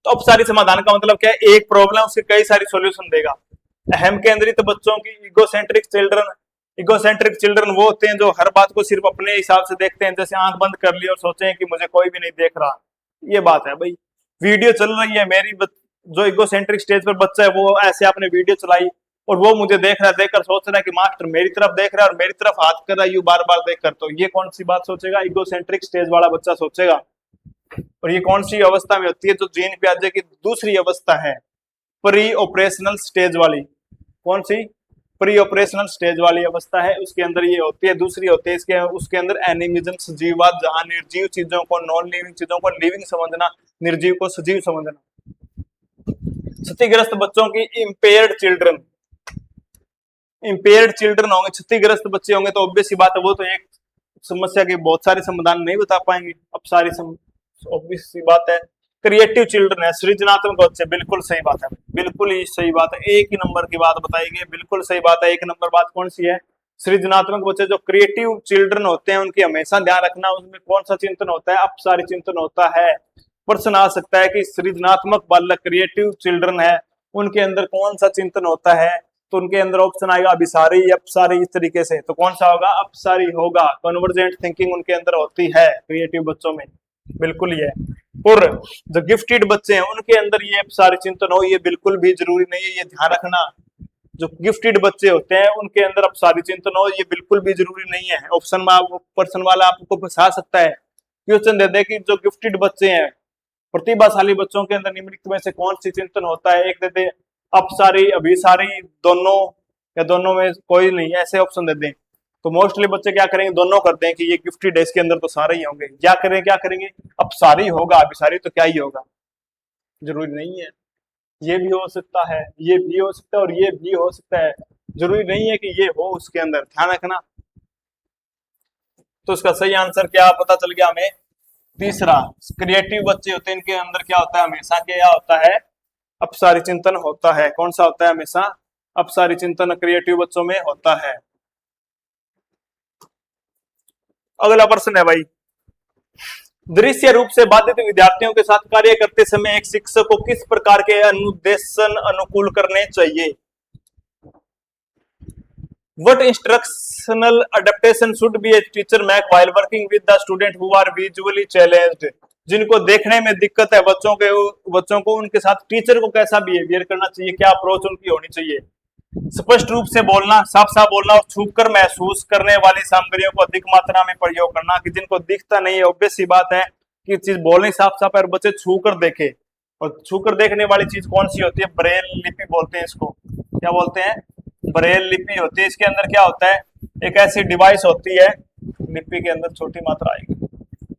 A: तो अपसारी समाधान का मतलब क्या है? एक प्रॉब्लम उसके कई सारी सॉल्यूशन देगा। अहम केंद्रित बच्चों की, इगोसेंट्रिक चिल्ड्रन, इगोसेंट्रिक चिल्ड्रन वो होते हैं जो हर बात को सिर्फ अपने हिसाब से देखते हैं, जैसे आंख बंद कर ली और सोचे कि मुझे कोई भी नहीं देख रहा। ये बात है भाई, वीडियो चल रही है मेरी जो इगोसेंट्रिक स्टेज पर बच्चा है वो ऐसे आपने वीडियो चलाई और वो मुझे देख रहा है, देखकर सोच रहा है कि मास्टर मेरी तरफ देख रहा है और मेरी तरफ हाथ कर रहा है, यू बार बार देख कर, तो ये कौन सी बात सोचेगा? इगोसेंट्रिक स्टेज वाला बच्चा सोचेगा। और ये कौन सी अवस्था में होती है? जो जीन पियाजे की दूसरी अवस्था है, प्री ऑपरेशनल स्टेज वाली। कौन सी? प्री ऑपरेशनल स्टेज वाली अवस्था है, उसके अंदर ये होती है। दूसरी होती है इसके उसके अंदर एनिमिज्म, सजीववाद, जहां निर्जीव चीजों को, नॉन लिविंग चीजों को लिविंग समझना, निर्जीव को सजीव समझना। क्षतिग्रस्त बच्चों की इंपेयर्ड चिल्ड्रन होंगे, क्षतिग्रस्त बच्चे होंगे तो ऑब्वियस सी बात है वो तो एक समस्या के बहुत सारे समाधान नहीं बता पाएंगे। अब सारी ऑब्वियस सी बात है। क्रिएटिव चिल्ड्रन है, सृजनात्मक बच्चे, बिल्कुल सही बात है, बिल्कुल ही सही बात है, एक ही नंबर की बात बताई गई, बिल्कुल सही बात है। एक नंबर बात कौन सी है? सृजनात्मक बच्चे। जो क्रिएटिव चिल्ड्रन होते हैं उनकी हमेशा ध्यान रखना, उसमें कौन सा चिंतन होता है? अपसारी चिंतन होता है। प्रश्न आ सकता है कि सृजनात्मक बालक क्रिएटिव चिल्ड्रन है, उनके अंदर कौन सा चिंतन होता है? तो उनके अंदर ऑप्शन आएगा अभिसारी या अपसारी, इस तरीके से। तो कौन सा होगा? अपसारी होगा। कन्वर्जेंट थिंकिंग उनके अंदर होती है क्रिएटिव बच्चों में, बिल्कुल ही है। और जो गिफ्टेड बच्चे हैं उनके अंदर ये अपसारी चिंतन हो, ये बिल्कुल भी जरूरी नहीं है, ये ध्यान रखना। जो गिफ्टेड बच्चे होते हैं उनके अंदर अपसारी चिंतन हो, ये बिल्कुल भी जरूरी नहीं है। ऑप्शन में आप पर्सन वाला आपको फंसा सकता है। क्वेश्चन दे दे कि जो गिफ्टेड बच्चे हैं, प्रतिभाशाली बच्चों के अंदर निम्नलिखित में से कौन सी चिंतन होता है? एक दे दे अपसारी, अभिसारी, दोनों, या दोनों में कोई नहीं, ऐसे ऑप्शन दे दें। तो मोस्टली बच्चे क्या करेंगे? दोनों करते हैं कि ये गिफ्टेड है, इसके अंदर तो सारे ही होंगे। क्या करेंगे? अपसारी होगा, अभिसारी तो क्या ही होगा, जरूरी नहीं है। ये भी हो सकता है, ये भी हो सकता है और ये भी हो सकता है, जरूरी नहीं है कि ये हो उसके अंदर, ध्यान रखना। तो इसका सही आंसर क्या पता चल गया हमें? तीसरा। क्रिएटिव बच्चे होते हैं इनके अंदर क्या होता है? हमेशा क्या होता है? अपसारी चिंतन होता है। कौन सा होता है? हमेशा अपसारी चिंतन क्रिएटिव बच्चों में होता है। अगला प्रश्न है भाई, दृश्य रूप से बाधित विद्यार्थियों के साथ कार्य करते समय एक शिक्षक को किस प्रकार के अनुदेशन अनुकूल करने चाहिए? What instructional adaptation should be a teacher make while working with the student who are visually challenged? जिनको देखने में दिक्कत है बच्चों को उनके साथ टीचर को कैसा बिहेवियर करना चाहिए, क्या अप्रोच उनकी होनी चाहिए? स्पष्ट रूप से बोलना, साफ साफ बोलना और छूकर महसूस करने वाली सामग्रियों को अधिक मात्रा में प्रयोग करना। कि जिनको दिखता नहीं है, ऑब्वियस सी बात है कि चीज बोलनी साफ साफ है और बच्चे छूकर देखे। और छूकर देखने वाली चीज कौन सी होती है? ब्रेल लिपि बोलते हैं इसको। क्या बोलते हैं? ब्रेल लिपि होती है। इसके अंदर क्या होता है? एक ऐसी डिवाइस होती है, लिपि के अंदर छोटी मात्रा आएगी,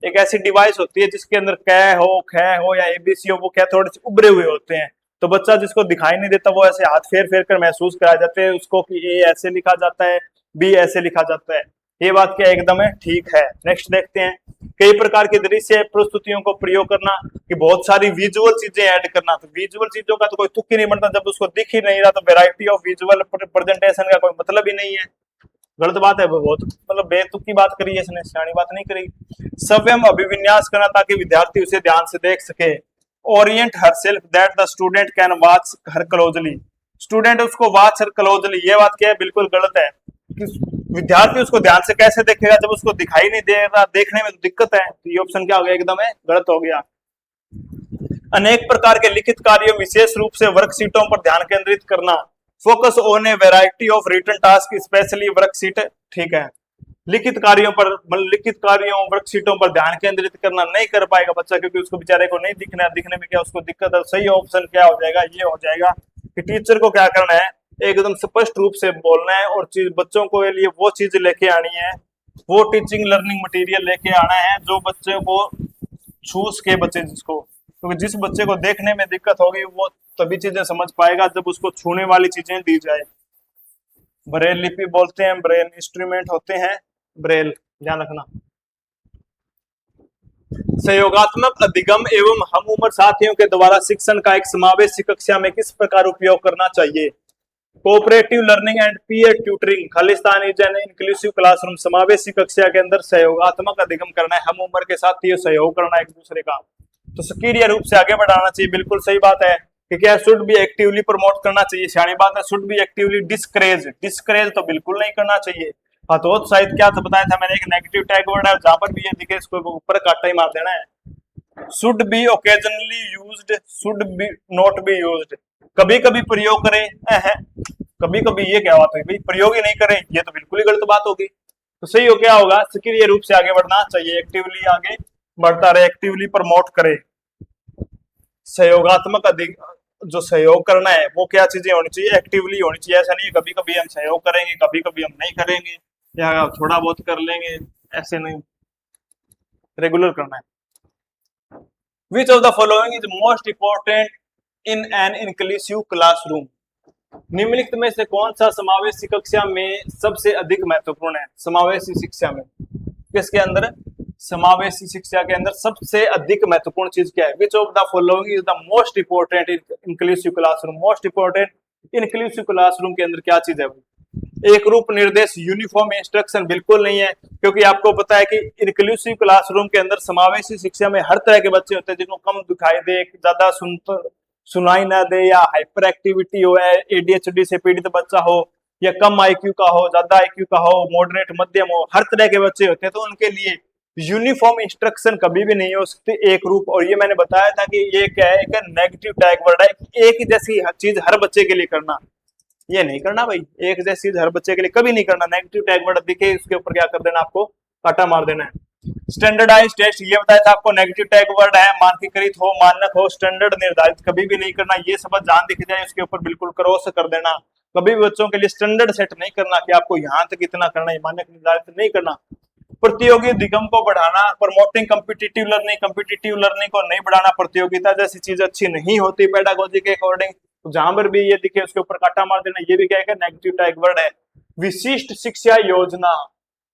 A: एक ऐसी डिवाइस होती है जिसके अंदर क हो, ख हो या एबीसी हो, वो क्या थोड़े से उभरे हुए होते हैं। तो बच्चा जिसको दिखाई नहीं देता वो ऐसे हाथ फेर फेर कर महसूस कराए जाते हैं उसको कि ए ऐसे लिखा जाता है, बी ऐसे लिखा जाता है। ये बात क्या एकदम है? ठीक है। नेक्स्ट देखते हैं, कई प्रकार के दृश्य प्रस्तुतियों को प्रयोग करना, कि बहुत सारी विजुअल चीजें ऐड करना। तो विजुअल चीजों का तो कोई तुक ही नहीं बनता, जब उसको दिख ही नहीं रहा तो वैरायटी ऑफ विजुअल प्रेजेंटेशन का कोई मतलब ही नहीं है। गलत बात है, बहुत मतलब बेतुक की बात करी है इसने, सियानी बात नहीं करी। स्वयं अभिविन्यास करना ताकि विद्यार्थी उसे ध्यान से देख सके। Orient her self that the student can watch her closely, student उसको वॉच हर क्लोजली। ये बात क्या है? बिल्कुल गलत है। विद्यार्थी उसको ध्यान से कैसे देखेगा जब उसको दिखाई नहीं दे रहा, देखने में तो दिक्कत है। तो ये ऑप्शन क्या हो गया? एकदम है गलत हो गया। अनेक प्रकार के लिखित कार्यों, विशेष रूप से वर्कशीटों पर ध्यान केंद्रित करना। Focus on a variety of written task specially worksheet. ठीक है, लिखित कार्यों पर, वर्कशीटों पर ध्यान केंद्रित करना नहीं कर पाएगा बच्चा, क्योंकि उसको बेचारे को नहीं दिखना है। दिखने में क्या उसको दिक्कत है? सही ऑप्शन क्या हो जाएगा? ये हो जाएगा कि टीचर को क्या करना है? एकदम स्पष्ट रूप से बोलना है और चीज बच्चों को लिए वो चीज लेके आनी है, वो टीचिंग लर्निंग मटेरियल लेके आना है जो बच्चे को छूस के बच्चे जिसको, क्योंकि जिस बच्चे को देखने में दिक्कत होगी वो तभी चीजें समझ पाएगा जब उसको छूने वाली चीजें दी जाए। ब्रेल लिपि बोलते हैं, ब्रेल इंस्ट्रूमेंट होते हैं, ब्रेल, ध्यान रखना। सहयोगात्मक अधिगम एवं हम उम्र साथियों के द्वारा शिक्षण का एक समावेशी कक्षा में किस प्रकार उपयोग करना चाहिए? Cooperative learning and peer tutoring, Khalistani an inclusive classroom. समावेशी कक्षा के अंदर सहयोगात्मक अधिगम करना है, हम उम्र के साथियों सहयोग करना एक दूसरे का, तो सक्रिय रूप से आगे बढ़ाना चाहिए। बिल्कुल सही बात है। कि क्या शुड बी एक्टिवली प्रमोट करना चाहिए, सियाणी बात है। Should be actively discourage, discourage तो बिल्कुल नहीं करना चाहिए। हतोत्साहित क्या था बताया था मैंने, एक नेगेटिव टैग वर्ड है, जहां पर भी ये दिखे इसको ऊपर काटा ही मार देना है। Should be occasionally used, should be not be used, कभी कभी प्रयोग करें, कभी कभी ये क्या बात है भाई, प्रयोग ही नहीं करें, ये तो बिल्कुल ही गलत बात होगी। तो सही हो क्या होगा, सक्रिय रूप से आगे बढ़ना चाहिए, एक्टिवली आगे बढ़ता रहे, एक्टिवली प्रमोट करे। सहयोगात्मक अधिक जो सहयोग करना है वो क्या चीजें होनी चाहिए, एक्टिवली होनी चाहिए। ऐसा नहीं कभी कभी हम सहयोग करेंगे, कभी कभी हम नहीं करेंगे, या थोड़ा बहुत कर लेंगे, ऐसे नहीं, रेगुलर करना है। Which of the following is most important in an inclusive classroom, निम्नलिखित में से कौन सा समावेशी कक्षा में सबसे अधिक महत्वपूर्ण है। समावेशी शिक्षा में किसके अंदर, समावेशी शिक्षा के अंदर सबसे अधिक महत्वपूर्ण चीज क्या है। Which of the following is the most important inclusive classroom, most important inclusive classroom के अंदर क्या चीज है। एक रूप निर्देश, यूनिफॉर्म इंस्ट्रक्शन बिल्कुल नहीं है, क्योंकि आपको पता है कि इंक्लूसिव क्लासरूम के अंदर समावेशी शिक्षा में हर तरह के बच्चे होते हैं, जिनको कम दिखाई दे, ज्यादा सुनाई ना दे, या हाइपर एक्टिविटी हो, एडीएचडी से पीड़ित बच्चा हो, या कम आईक्यू का हो, ज्यादा आईक्यू का हो, मॉडरेट मध्यम हो, हर तरह के बच्चे होते हैं। तो उनके लिए यूनिफॉर्म इंस्ट्रक्शन कभी भी नहीं हो सकती, एक रूप। और ये मैंने बताया था कि ये क्या है, एक नेगेटिव टैग वर्ड है, एक ही जैसी चीज हर बच्चे के लिए करना, ये नहीं करना भाई, एक जैसी चीज हर बच्चे के लिए कभी नहीं करना। नेगेटिव टैग वर्ड दिखे उसके ऊपर क्या कर देना, आपको काटा मार देना है। स्टैंडर्डाइज टेस्ट, ये बताया था आपको, नेगेटिव टैग वर्ड है, मानकीकृत हो, मानक हो, स्टैंडर्ड निर्धारित कभी भी नहीं करना। ये सब जहां दिख जाए उसके ऊपर बिल्कुल क्रॉस कर देना। कभी भी बच्चों के लिए स्टैंडर्ड सेट नहीं करना कि आपको यहाँ तक इतना करना है, मानक निर्धारित नहीं करना। प्रतियोगी दिगम को बढ़ाना, promoting competitive learning, competitive learning को नहीं बढ़ाना, प्रतियोगिता जैसी चीज अच्छी नहीं होती पेडागोजी के अकॉर्डिंग। तो जहां पर भी ये दिखे उसके ऊपर काटा मार देना, ये भी क्या है, नेगेटिव टैग वर्ड है। विशिष्ट शिक्षा योजना,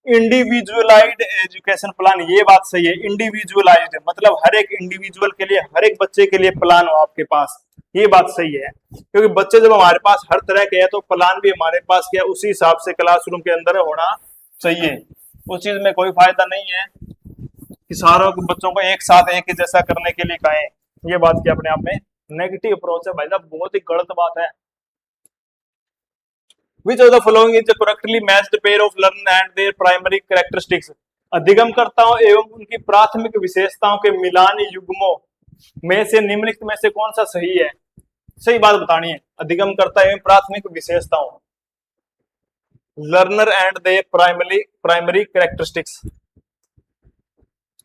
A: इंडिविजुअलाइज्ड एजुकेशन प्लान, ये बात सही है। इंडिविजुअलाइज्ड मतलब हर एक इंडिविजुअल के लिए, हर एक बच्चे के लिए प्लान हो आपके पास, ये बात सही है। क्योंकि बच्चे जब हमारे पास हर तरह के हैं तो प्लान भी हमारे पास क्या उसी हिसाब से क्लासरूम के अंदर होना चाहिए। उस चीज में कोई फायदा नहीं है कि सारों बच्चों को एक साथ एक ही जैसा करने के लिए कहें, ये बात की अपने आप में नेगेटिव अप्रोच है भाई साहब, बहुत ही गलत बात है। Which of the following is the correctly matched pair of learn and their primary characteristics? अधिगमकर्ताओं एवं उनकी प्राथमिक विशेषताओं के मिलान युग्मों में से निम्नलिखित में से कौन सा सही है। सही बात बतानी है, अधिगमकर्ता एवं प्राथमिक विशेषताओं, learner and their primary characteristics.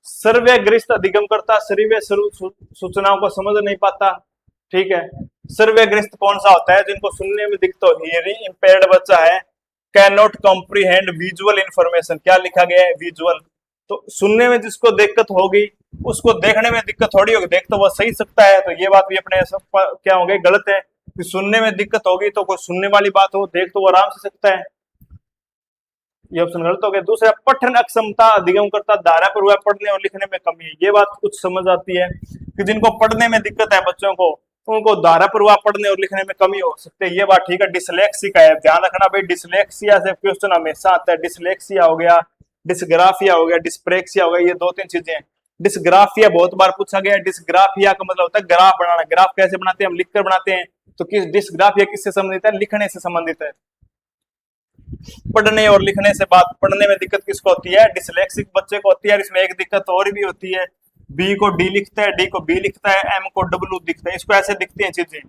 A: सर्वग्रस्त अधिगमकर्ता सर्वे सूचनाओं को समझ नहीं पाता, ठीक है। सर्वग्रस्त कौन सा होता है, जिनको सुनने में दिक्कत हो, हियरिंग इंपेयर्ड बच्चा है, can not comprehend visual information, क्या लिखा गया है, विजुअल। तो सुनने में जिसको दिक्कत होगी उसको देखने में दिक्कत थोड़ी होगी, देख तो वो सही सकता है। तो ये बात भी अपने क्या हो गई, गलत है कि सुनने में दिक्कत होगी तो कोई सुनने वाली बात हो, देख तो वो आराम से सकता है, ये ऑप्शन गलत हो गया। दूसरा, पठन अक्षमता अधिगमकर्ता धारा पर हुआ पढ़ने और लिखने में कमी है, ये बात कुछ समझ आती है कि जिनको पढ़ने में दिक्कत है बच्चों को, उनको धारा पर हुआ पढ़ने और लिखने में कमी हो सकती है, ये बात ठीक है। डिसलेक्सिया है, ध्यान रखना भाई, डिसलेक्सिया से क्वेश्चन हमेशा आता है। डिसलेक्सिया हो गया, डिसग्राफिया हो गया, डिस्प्रेक्सिया हो गया, ये दो तीन चीजें हैं। डिसग्राफिया बहुत बार पूछा गया है। डिसग्राफिया का मतलब होता है ग्राफ बनाना। ग्राफ कैसे बनाते हैं, हम लिखकर बनाते हैं। तो किस डिसग्राफिया किससे संबंधित है, लिखने से संबंधित है। पढ़ने और लिखने से बात, पढ़ने में दिक्कत किसको होती है, डिसलेक्सिक बच्चे को होती है। इसमें एक दिक्कत और भी होती है, बी को डी लिखता है, डी को बी लिखता है, एम को डब्ल्यू दिखता है, इसको ऐसे दिखती हैं चीजें,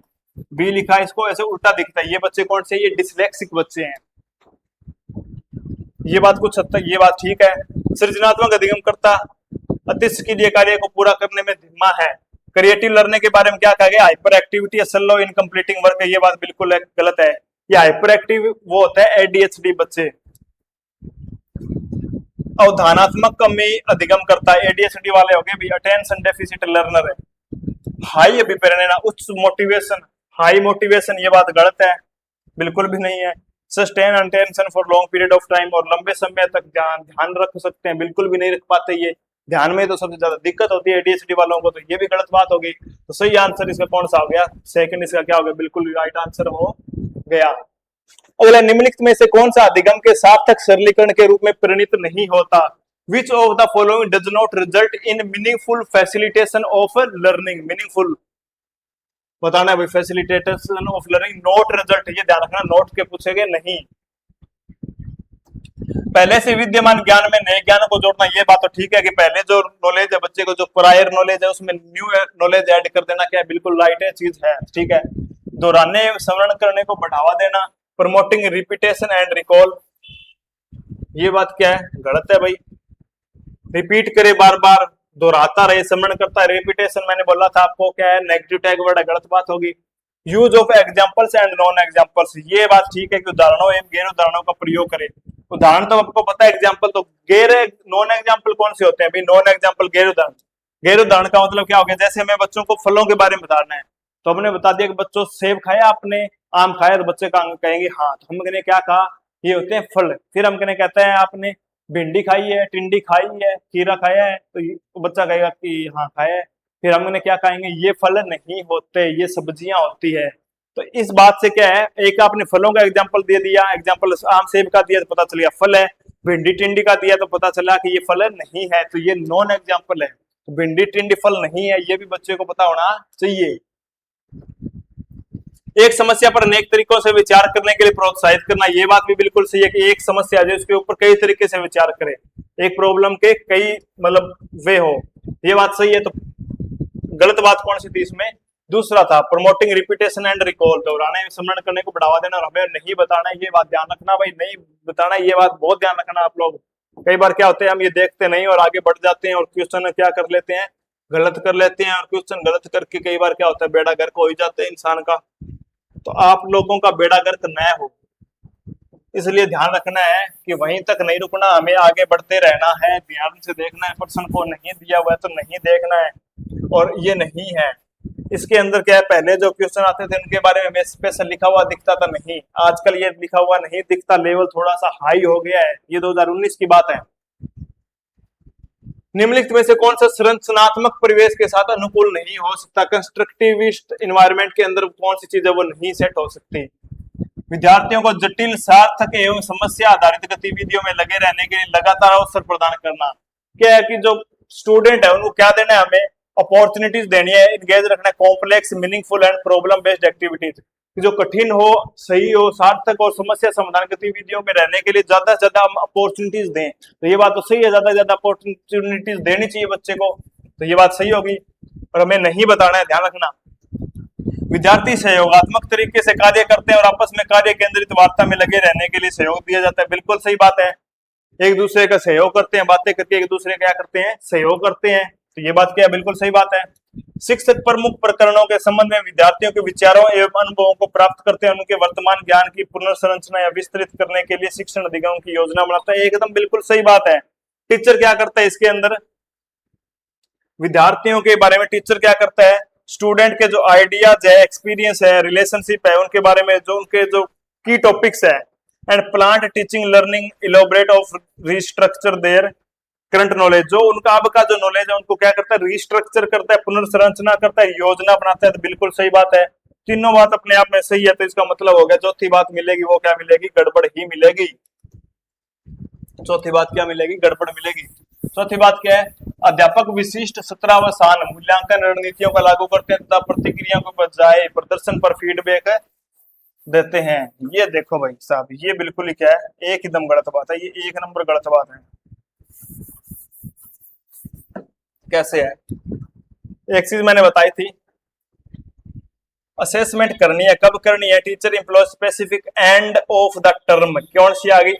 A: बी लिखा है इसको ऐसे उल्टा दिखता है। ये बच्चे कौन से, ये डिसलेक्सिक बच्चे हैं। ये बात कुछ हद तक ये बात ठीक है। सृजनात्मक अधिगमकर्ता अतिस्किलीय कार्य को पूरा करने में धीमा है। क्रिएटिव लर्निंग के बारे में क्या कहा गया, हाइपर एक्टिविटी स्लो इन कंप्लीटिंग वर्क, ये बात बिल्कुल गलत है। ये हाइपर एक्टिव वो होता है एडीएचडी बच्चे। अवधानात्मक कमी अधिगम करता है, एडीएचडी वाले हो गए भी, अटेंशन डेफिसिट लर्नर है। हाई अभिप्रेरणा, उच्च मोटिवेशन, हाई मोटिवेशन, ये बात गलत है, बिल्कुल भी नहीं है। Sustain attention for long period of time, और लंबे समय तक ध्यान रख सकते हैं, बिल्कुल भी नहीं रख पाते। ये ध्यान में तो सबसे ज्यादा दिक्कत होती है एडीएचडी वालों को, तो ये भी गलत बात होगी। तो सही आंसर इसका कौन सा हो गया, सेकंड इसका क्या हो गया, बिल्कुल राइट आंसर हो गया। अगला, निम्नलिखित में से कौन सा अधिगम के सार्थक सरलीकरण के रूप में परिणित नहीं होता। विच of the following does not result in meaningful facilitation of learning. Meaningful बताना है भाई facilitation of learning, note result, ये ध्यान रखना नोट के पूछेंगे नहीं। पहले से विद्यमान ज्ञान में नए ज्ञान को जोड़ना, ये बात तो ठीक है कि पहले जो नॉलेज है बच्चे को, जो प्रायर नॉलेज है उसमें न्यू नॉलेज ऐड कर देना, क्या है बिल्कुल राइट है, चीज है, ठीक है। दोहराने स्मरण करने को बढ़ावा देना, प्रमोटिंग रिपीटेशन एंड रिकॉल, ये बात क्या है, गलत है भाई। रिपीट करे, बार बार दोहराता रहे, स्मरण करता है, रिपीटेशन मैंने बोला था आपको क्या है, नेगेटिव टैग वर्ड है, गलत बात होगी। Use of examples and non examples, ये बात ठीक है कि उदाहरणों एवं गैर उदाहरणों का प्रयोग करें। उदाहरण तो आपको पता है, एग्जाम्पल तो, गैर नॉन एग्जाम्पल कौन से होते हैं भाई, नॉन एग्जाम्पल गैर उदाहरण। गैर उदाहरण का मतलब क्या हो गया, जैसे हमें बच्चों को फलों के बारे में बताना है, तो हमने बता दिया कि बच्चों सेब खाया आपने, आम खाया, तो बच्चे कहेंगे हाँ, तो हमने क्या कहा, ये होते हैं फल। फिर हम कहते हैं आपने भिंडी खाई है, टिंडी खाई है, खीरा खाया है, तो बच्चा कहेगा कि हाँ खाया है। फिर हमने क्या कहेंगे, ये फल नहीं होते, ये सब्जियां होती है। तो इस बात से क्या है, एक आपने फलों का एग्जाम्पल दे दिया, एग्जाम्पल आम सेब का दिया तो पता चल गया फल है, भिंडी टिंडी का दिया तो पता चला कि ये फल नहीं है, तो ये नॉन एग्जाम्पल है। तो भिंडी टिंडी फल नहीं है, ये भी बच्चे को पता होना चाहिए। एक समस्या पर अनेक तरीकों से विचार करने के लिए प्रोत्साहित करना, ये बात भी बिल्कुल सही है कि एक समस्या जो उसके ऊपर कई तरीके से विचार करें, एक प्रॉब्लम के कई मतलब वे हो, ये बात सही है। तो गलत बात कौन सी थी इसमें, दूसरा था प्रमोटिंग रिपीटेशन एंड रिकॉल, दोहराने स्मरण करने को बढ़ावा देना और हमें नहीं बताना, ये बात ध्यान रखना भाई, नहीं बताना, ये बात बहुत ध्यान रखना आप लोग। कई बार क्या होते हैं, हम ये देखते नहीं और आगे बढ़ जाते हैं और क्वेश्चन क्या कर लेते हैं, गलत कर लेते हैं, और क्वेश्चन गलत करके कई बार क्या होता है, बेड़ा गर्क हो ही जाते हैं इंसान का। तो आप लोगों का बेड़ा गर्क न हो, इसलिए ध्यान रखना है कि वहीं तक नहीं रुकना, हमें आगे बढ़ते रहना है, ध्यान से देखना है, प्रश्न को नहीं दिया हुआ है तो नहीं देखना है, और ये नहीं है। इसके अंदर क्या है, पहले जो क्वेश्चन आते थे उनके बारे में स्पेशल लिखा हुआ दिखता था, नहीं आजकल ये लिखा हुआ नहीं दिखता, लेवल थोड़ा सा हाई हो गया है, ये 2019 की बात है। निम्नलिखित में से कौन सा संरचनात्मक परिवेश के साथ अनुकूल नहीं हो सकता, कंस्ट्रक्टिविस्ट इन्वायरमेंट के अंदर कौन सी चीज है वो नहीं सेट हो सकती। विद्यार्थियों को जटिल, सार्थक एवं समस्या आधारित गतिविधियों में लगे रहने के लिए लगातार अवसर प्रदान करना, क्या है कि जो स्टूडेंट है उनको क्या देना है, हमें अपॉर्चुनिटीज देनी है, इंगेज रखना है, complex, meaningful and problem based activities, जो कठिन हो, सही हो, सार्थक और समस्या समाधान गतिविधियों में रहने के लिए ज्यादा से ज्यादा हम अपॉर्चुनिटीज दें। तो ये बात तो सही है, ज्यादा से ज्यादा अपॉर्चुनिटीज देनी चाहिए बच्चे को, तो ये बात सही होगी, और हमें नहीं बताना है, ध्यान रखना। विद्यार्थी सहयोगात्मक तरीके से कार्य करते हैं और आपस में कार्य केंद्रित वार्ता में लगे रहने के लिए सहयोग दिया जाता है, बिल्कुल सही बात है, एक दूसरे का सहयोग करते हैं, बातें करके एक दूसरे क्या करते हैं, सहयोग करते हैं, तो ये बात क्या है, बिल्कुल सही बात है। शिक्षक प्रमुख प्रकरणों के संबंध में विद्यार्थियों के विचारों एवं अनुभवों को प्राप्त करते हैं, उनके वर्तमान ज्ञान की पुनर्संरचना या विस्तृत करने के लिए शिक्षण अधिगम की योजना बनाता है, एकदम बिल्कुल सही बात है। टीचर क्या करता है इसके अंदर, विद्यार्थियों के बारे में टीचर क्या करता है, स्टूडेंट के जो आइडियाज है, एक्सपीरियंस है, रिलेशनशिप है, उनके बारे में जो उनके जो की टॉपिक्स है, and plant teaching learning elaborate of restructure their current knowledge, जो उनका अब का जो नॉलेज है उनको क्या करता है, रिस्ट्रक्चर करता है, पुनर्संरचना करता है, योजना बनाता है, तो बिल्कुल सही बात है। तीनों बात अपने आप में सही है, तो इसका मतलब हो गया चौथी बात मिलेगी वो क्या मिलेगी, गड़बड़ ही मिलेगी। चौथी बात क्या मिलेगी, गड़बड़ मिलेगी। चौथी बात क्या है, अध्यापक विशिष्ट सत्रावसान मूल्यांकन रणनीतियों का लागू करते हैं तथा प्रतिक्रिया को बजाय प्रदर्शन पर फीडबैक देते हैं। ये देखो भाई साहब, ये बिल्कुल ही क्या है, एक एकदम गलत बात है, ये एक नंबर गलत बात है। कैसे है, एक चीज मैंने बताई थी, असेसमेंट करनी है, कब करनी है, teacher employ specific end of the term, कौन सी आ गई,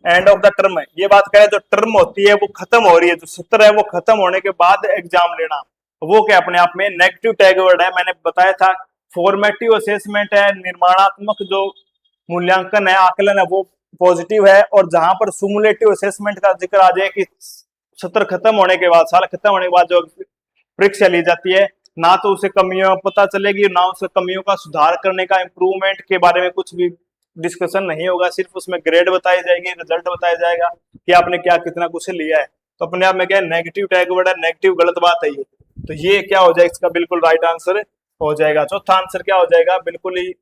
A: एंड ऑफ द टर्म। ये बात करें जो टर्म होती है वो खत्म हो रही है, जो सत्र है वो खत्म होने के बाद एग्जाम लेना, वो क्या अपने आप में नेगेटिव टैग वर्ड है, मैंने बताया था। फॉर्मेटिव असेसमेंट है, निर्माणात्मक जो मूल्यांकन है, आकलन है, वो पॉजिटिव है, और जहां पर सुमुलेटिव असेसमेंट का जिक्र आ जाए कि सत्र खत्म होने के बाद, साल खत्म होने के बाद जो परीक्षा ली जाती है, ना तो उसे कमियों पता चलेगी, ना उसे कमियों का सुधार करने का, इंप्रूवमेंट के बारे में कुछ भी डिस्कशन नहीं होगा, सिर्फ उसमें ग्रेड बताई जाएगी, रिजल्ट बताया जाएगा कि आपने क्या कितना कुछ लिया है। तो अपने आप में क्या नेगेटिव टैग वर्ड है, नेगेटिव गलत बात है ये, तो ये क्या हो जाएगा, इसका बिल्कुल राइट आंसर हो जाएगा। चौथा आंसर क्या हो जाएगा, बिल्कुल ही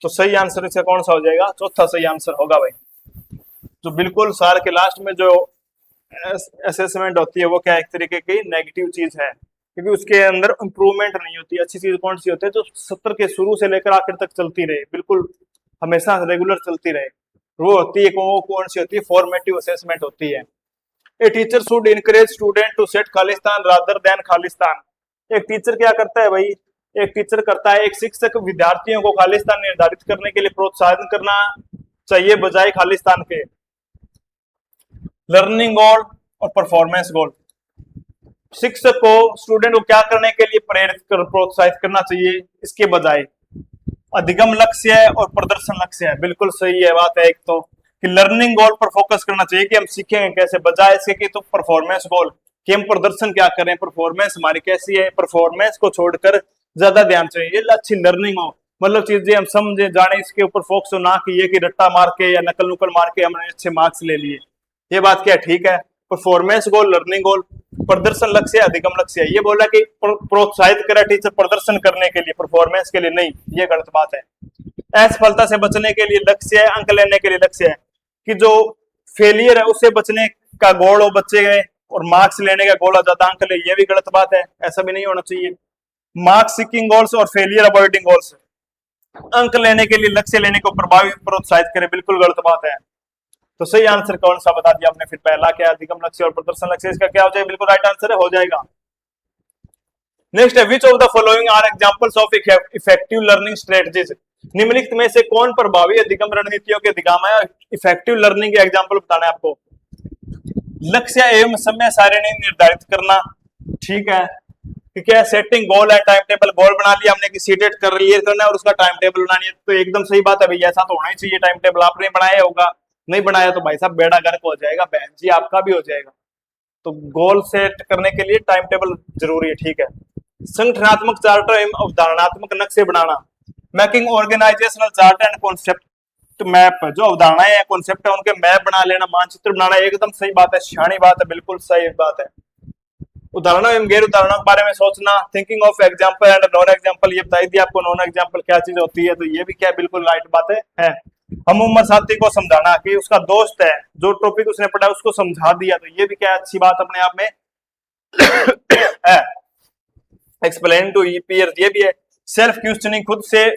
A: तो सही आंसर इसका कौन सा हो जाएगा, चौथा सही आंसर होगा भाई। जो बिल्कुल साल के लास्ट में जो असेसमेंट होती है वो क्या एक तरीके की नेगेटिव चीज है, क्योंकि उसके अंदर इंप्रूवमेंट नहीं होती। अच्छी चीज कौन सी होती है, जो सत्र के शुरू से लेकर आखिर तक चलती रहे, बिल्कुल हमेशा रेगुलर चलती रहे, वो होती है, वो कौन सी होती है, फॉर्मेटिव असेसमेंट होती है। A teacher should encourage student to set Khalistan rather than Khalistan. एक टीचर क्या करता है भाई, एक टीचर करता है, एक शिक्षक विद्यार्थियों को खालिस्तान निर्धारित करने के लिए प्रोत्साहन करना चाहिए बजाय खालिस्तान के। लर्निंग गोल और परफॉर्मेंस गोल, शिक्षक को स्टूडेंट को क्या करने के लिए प्रेरित कर प्रोत्साहित करना चाहिए, इसके बजाय अधिगम लक्ष्य है और प्रदर्शन लक्ष्य है। बिल्कुल सही है बात है। एक तो कि लर्निंग गोल पर फोकस करना चाहिए कि हम सीखेंगे कैसे, बजाय इसके कि तो परफॉर्मेंस गोल कि हम प्रदर्शन क्या करें, परफॉर्मेंस हमारी कैसी है, परफॉर्मेंस को छोड़कर ज्यादा ध्यान चाहिए। अच्छी लर्निंग हो, मतलब चीजें हम समझे जाने, इसके ऊपर फोकस हो, ना कि ये कि रट्टा मार के या नकल नुकल मार के हमने अच्छे मार्क्स ले लिए। ये बात क्या ठीक है। परफॉर्मेंस गोल, लर्निंग गोल, प्रदर्शन लक्ष्य, अधिगम लक्ष्य। ये बोला कि प्रोत्साहित करा टीचर प्रदर्शन करने के लिए, परफॉर्मेंस के लिए नहीं, ये गलत बात है। असफलता से बचने के लिए लक्ष्य है, अंक लेने के लिए लक्ष्य है, कि जो फेलियर है उससे बचने का गोल हो बच्चे गए और मार्क्स लेने का गोल हो ज्यादा अंक ले, ये भी गलत बात है, ऐसा भी नहीं होना चाहिए। मार्क्स सीकिंग गोल्स और फेलियर अवॉइडिंग गोल्स, अंक लेने के लिए लक्ष्य लेने को प्रभावी प्रोत्साहित करे, बिल्कुल गलत बात है। तो सही आंसर कौन सा बता दिया आपने, फिर पहला क्या, अधिगम लक्ष्य और प्रदर्शन लक्ष्य, इसका क्या हो जाएगा, बिल्कुल राइट आंसर है, हो जाएगा। नेक्स्ट है, which of the following are examples of effective learning strategies. निम्नलिखित में से कौन प्रभावी अधिगम रणनीतियों के अधिगम है। इफेक्टिव लर्निंग के एग्जांपल बताना है आपको। लक्ष्य एवं समय सारणी निर्धारित करना, ठीक है, ठीक है। Setting goal and time table, goal बना लिया हमने कि सीटेट क्लियर करना है और उसका टाइम टेबल बनानी है, तो एकदम सही बात है भाई, ऐसा तो होना ही चाहिए। टाइम टेबल आपने बनाया होगा, नहीं बनाया तो भाई साहब बेड़ा गर्क हो जाएगा, बहन जी आपका भी हो जाएगा। तो गोल सेट करने के लिए टाइम टेबल जरूरी है, ठीक है। संगठनात्मक चार्टर एवं अवधारणात्मक नक्शे बनाना, making organisational chart and concept map, जो अवधारणाएं हैं, कॉन्सेप्ट है, उनके मैप बना लेना, मानचित्र बनाना, एकदम सही बात है, शानी बात है, बिल्कुल सही बात है। उदाहरणों एवं गैर उदाहरणों के बारे में सोचना, thinking of example and non example, ये बताई दी आपको नॉन एग्जाम्पल क्या चीज होती है, तो ये भी क्या बिल्कुल राइट बात है। हम उम्र साथी को समझाना कि उसका दोस्त है, जो टॉपिक उसने पढ़ा उसको समझा दिया, तो ये भी क्या अच्छी बात अपने आप में है। एक्सप्लेन टू पीयर, ये भी है। सेल्फ क्वेश्चनिंग, खुद से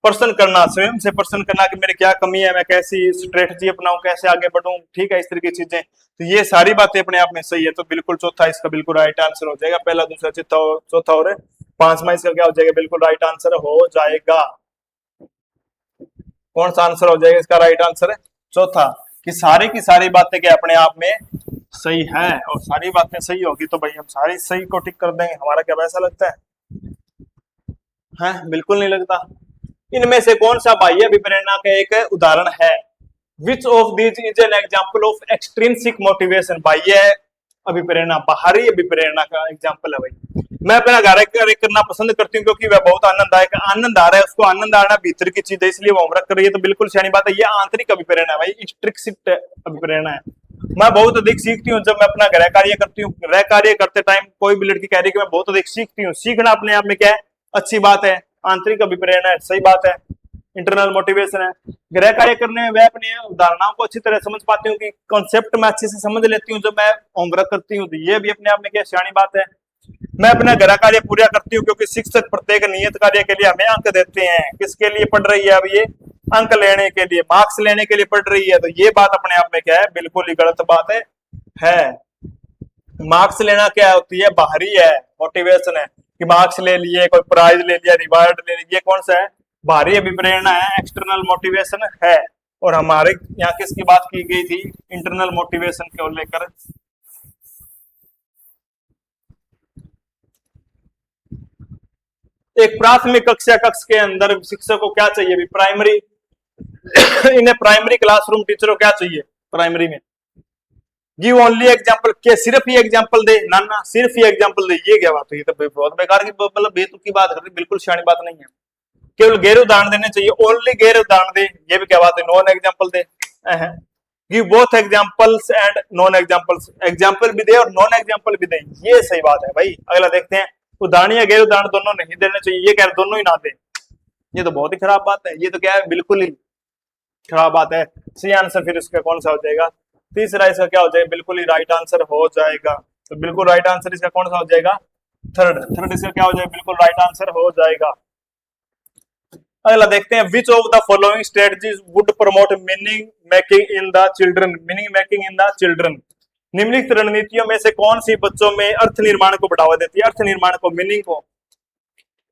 A: प्रश्न करना, स्वयं से प्रश्न करना कि मेरी क्या कमी है, मैं कैसी स्ट्रेटजी अपनाऊं, कैसे आगे बढ़ूं, ठीक है, इस तरह की चीजें, तो ये सारी बातें अपने आप में सही है। तो बिल्कुल चौथा इसका बिल्कुल राइट आंसर हो जाएगा, पहला दूसरा चौथा और पांचवा इसका क्या हो जाएगा, बिल्कुल राइट आंसर हो जाएगा। कौन सा आंसर हो जाएगा इसका राइट आंसर है चौथा, कि सारी की सारी बातें क्या अपने आप में सही है, और सारी बातें सही होगी तो भाई हम सारी सही को टिक कर देंगे, हमारा क्या वैसा लगता है? बिल्कुल नहीं लगता। इनमें से कौन सा बाह्य अभिप्रेरणा का एक उदाहरण है? Which of these is an example of extrinsic motivation, बाह्य अभिप्रेरणा, बाहरी अभिप्रेरणा का एग्जाम्पल है भाई। मैं अपना कार्य करना पसंद करती हूँ क्योंकि वह बहुत आनंददायक, आनंद आ रहा है उसको, आनंद आना भीतर की चीज है, इसलिए वो होमवर्क कर रही है, तो बिल्कुल सही बात है, ये आंतरिक अभिप्रेरणा है भाई, इंट्रिंसिक अभिप्रेरणा है। मैं बहुत अधिक सीखती हूँ जब मैं अपना गृह कार्य करती हूँ, गृह कार्य करते टाइम कोई भी लड़की कह रही है कि मैं बहुत अधिक सीखती हूँ, सीखना अपने आप में क्या है, अच्छी बात है, आंतरिक अभिप्रेरणा है, सही बात है, इंटरनल मोटिवेशन है। गृह कार्य करने में वह अपनी धारणाओं को अच्छी तरह समझ पाती हूँ, कि कॉन्सेप्ट मैं अच्छे से समझ लेती हूँ जब मैं होमवर्क करती हूँ, तो ये भी अपने आप में क्या सियानी बात है। मैं अपना गृह कार्य पूरा करती हूँ क्योंकि शिक्षक प्रत्येक नियत कार्य के लिए हमें अंक देते हैं। किसके लिए पढ़ रही है अब ये? अंक लेने के लिए, मार्क्स लेने के लिए पढ़ रही है, तो ये बात अपने आप में क्या है, बिल्कुल ही गलत बात है। मार्क्स लेना क्या होती है, बाहरी है, मोटिवेशन है, कि मार्क्स ले लिए, कोई प्राइज ले लिया, रिवार्ड ले लिया, ये कौन सा है, बाहरी अभिप्रेरणा है, एक्सटर्नल मोटिवेशन है। और हमारे यहाँ किसकी बात की गई थी, इंटरनल मोटिवेशन को लेकर। एक प्राथमिक कक्षा कक्ष के अंदर शिक्षक को क्या चाहिए भी, प्राइमरी इन्हें प्राइमरी क्लासरूम टीचर को क्या चाहिए प्राइमरी में, गिव ओनली एग्जांपल, क्या सिर्फ ही एग्जांपल दे, ना ना सिर्फ ही एग्जांपल दे, ये क्या बात है, ये तो बहुत बेकार की, मतलब बेतुकी की बात कर रही, बिल्कुल सियानी बात नहीं है। केवल गैर उदाहरण देने चाहिए, ओनली गैर उदाहरण दे, ये भी क्या बात है, non example they. Give both examples and non examples, example भी दे और नॉन एग्जांपल भी दे, ये सही बात है भाई। अगला देखते हैं, उदाहरण या गैर उदाहरण दोनों नहीं देने चाहिए, ये कह रहे दोनों ही ना दे, ये तो बहुत ही खराब बात है, ये तो क्या है, बिल्कुल ही खराब बात है। सही आंसर फिर इसका कौन सा हो जाएगा, तीसरा इसका क्या हो जाएगा, बिल्कुल ही राइट आंसर हो जाएगा। तो बिल्कुल राइट आंसर इसका कौन सा हो जाएगा, थर्ड इसका क्या हो जाएगा, बिल्कुल राइट आंसर हो जाएगा। अगला देखते हैं, which of the following strategies would promote meaning making in the children, meaning making in the children. निम्नलिखित रणनीतियों में से कौन सी बच्चों में अर्थ निर्माण को बढ़ावा देती है, अर्थ निर्माण को, मीनिंग को।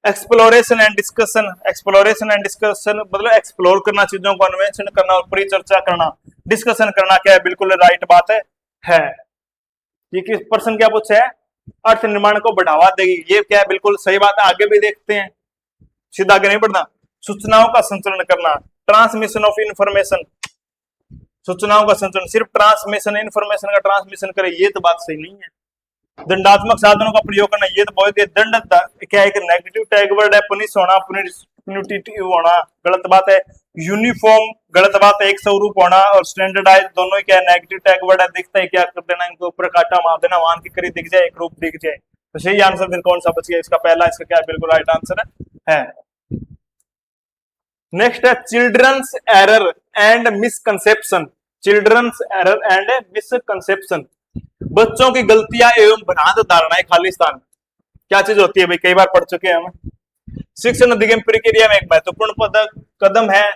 A: Exploration and discussion, exploration and discussion मतलब एक्सप्लोर करना, चीजों को अन्वेषण करना और परिचर्चा करना। डिस्कशन करना क्या है, बिल्कुल राइट बात है। ये किस पर्सन क्या पूछा है, अर्थ निर्माण को बढ़ावा देगी, ये क्या है, बिल्कुल सही बात है। आगे भी देखते हैं, सीधा आगे नहीं बढ़ना। सूचनाओं का संचरण करना, ट्रांसमिशन ऑफ इंफॉर्मेशन, सूचनाओं का संचरण, सिर्फ ट्रांसमिशन, इंफॉर्मेशन का ट्रांसमिशन करे, ये तो बात सही नहीं है। दंडात्मक साधनों का प्रयोग करना, ये तो बहुत दंड क्या है, एक नेगेटिव टैग वर्ड है। पनिश होना, पुनिटिव होना, गलत बात है। यूनिफॉर्म गलत बात है। एक स्वरूप होना और स्टैंडर्डाइज दोनों ही क्या है, नेगेटिव टैग वर्ड है। दिखता है क्या कर देना, इनके ऊपर काटा मार देना, वाहन की करी दिख जाए, एक रूप दिख जाए। तो सही आंसर फिर कौन सा बच गया, इसका पहला, इसका क्या बिल्कुल राइट आंसर है। नेक्स्ट है children's error and misconception, children's error and misconception, बच्चों की गलतियां एवं भ्रांत धारणाएं खालिस्तान क्या चीज होती है भाई, कई बार पढ़ चुके हैं हम। शिक्षण अधिगम प्रक्रिया में एक महत्वपूर्ण कदम है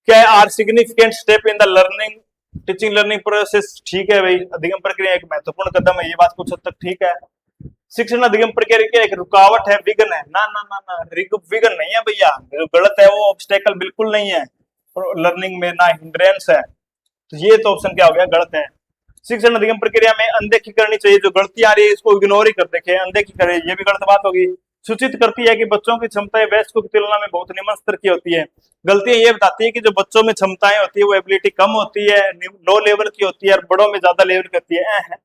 A: क्या, are significant step in the learning teaching learning process. ठीक है भाई, अधिगम प्रक्रिया एक महत्वपूर्ण कदम है, ये बात कुछ हद तक ठीक है। शिक्षण अधिगम प्रक्रिया एक रुकावट है, विघ्न है, ना ना ना ना, विघ्न नहीं है भैया, जो गलत है वो ऑब्स्टेकल बिल्कुल नहीं है लर्निंग में, ना हिंड्रेंस है। तो ये तो ऑप्शन क्या हो गया, गलत है। शिक्षण अधिगम प्रक्रिया में अनदेखी करनी चाहिए, जो गलती आ रही है इसको इग्नोर ही कर देखे, अनदेखी करे, ये भी गलत बात होगी। सूचित करती है कि बच्चों की क्षमताएं वयस्कों की तुलना में बहुत निम्न स्तर की होती है, गलतियां ये बताती है कि जो बच्चों में क्षमताएं होती है वो एबिलिटी कम होती है, लो लेवल की होती है, और बड़ों में ज्यादा लेवल की होती है,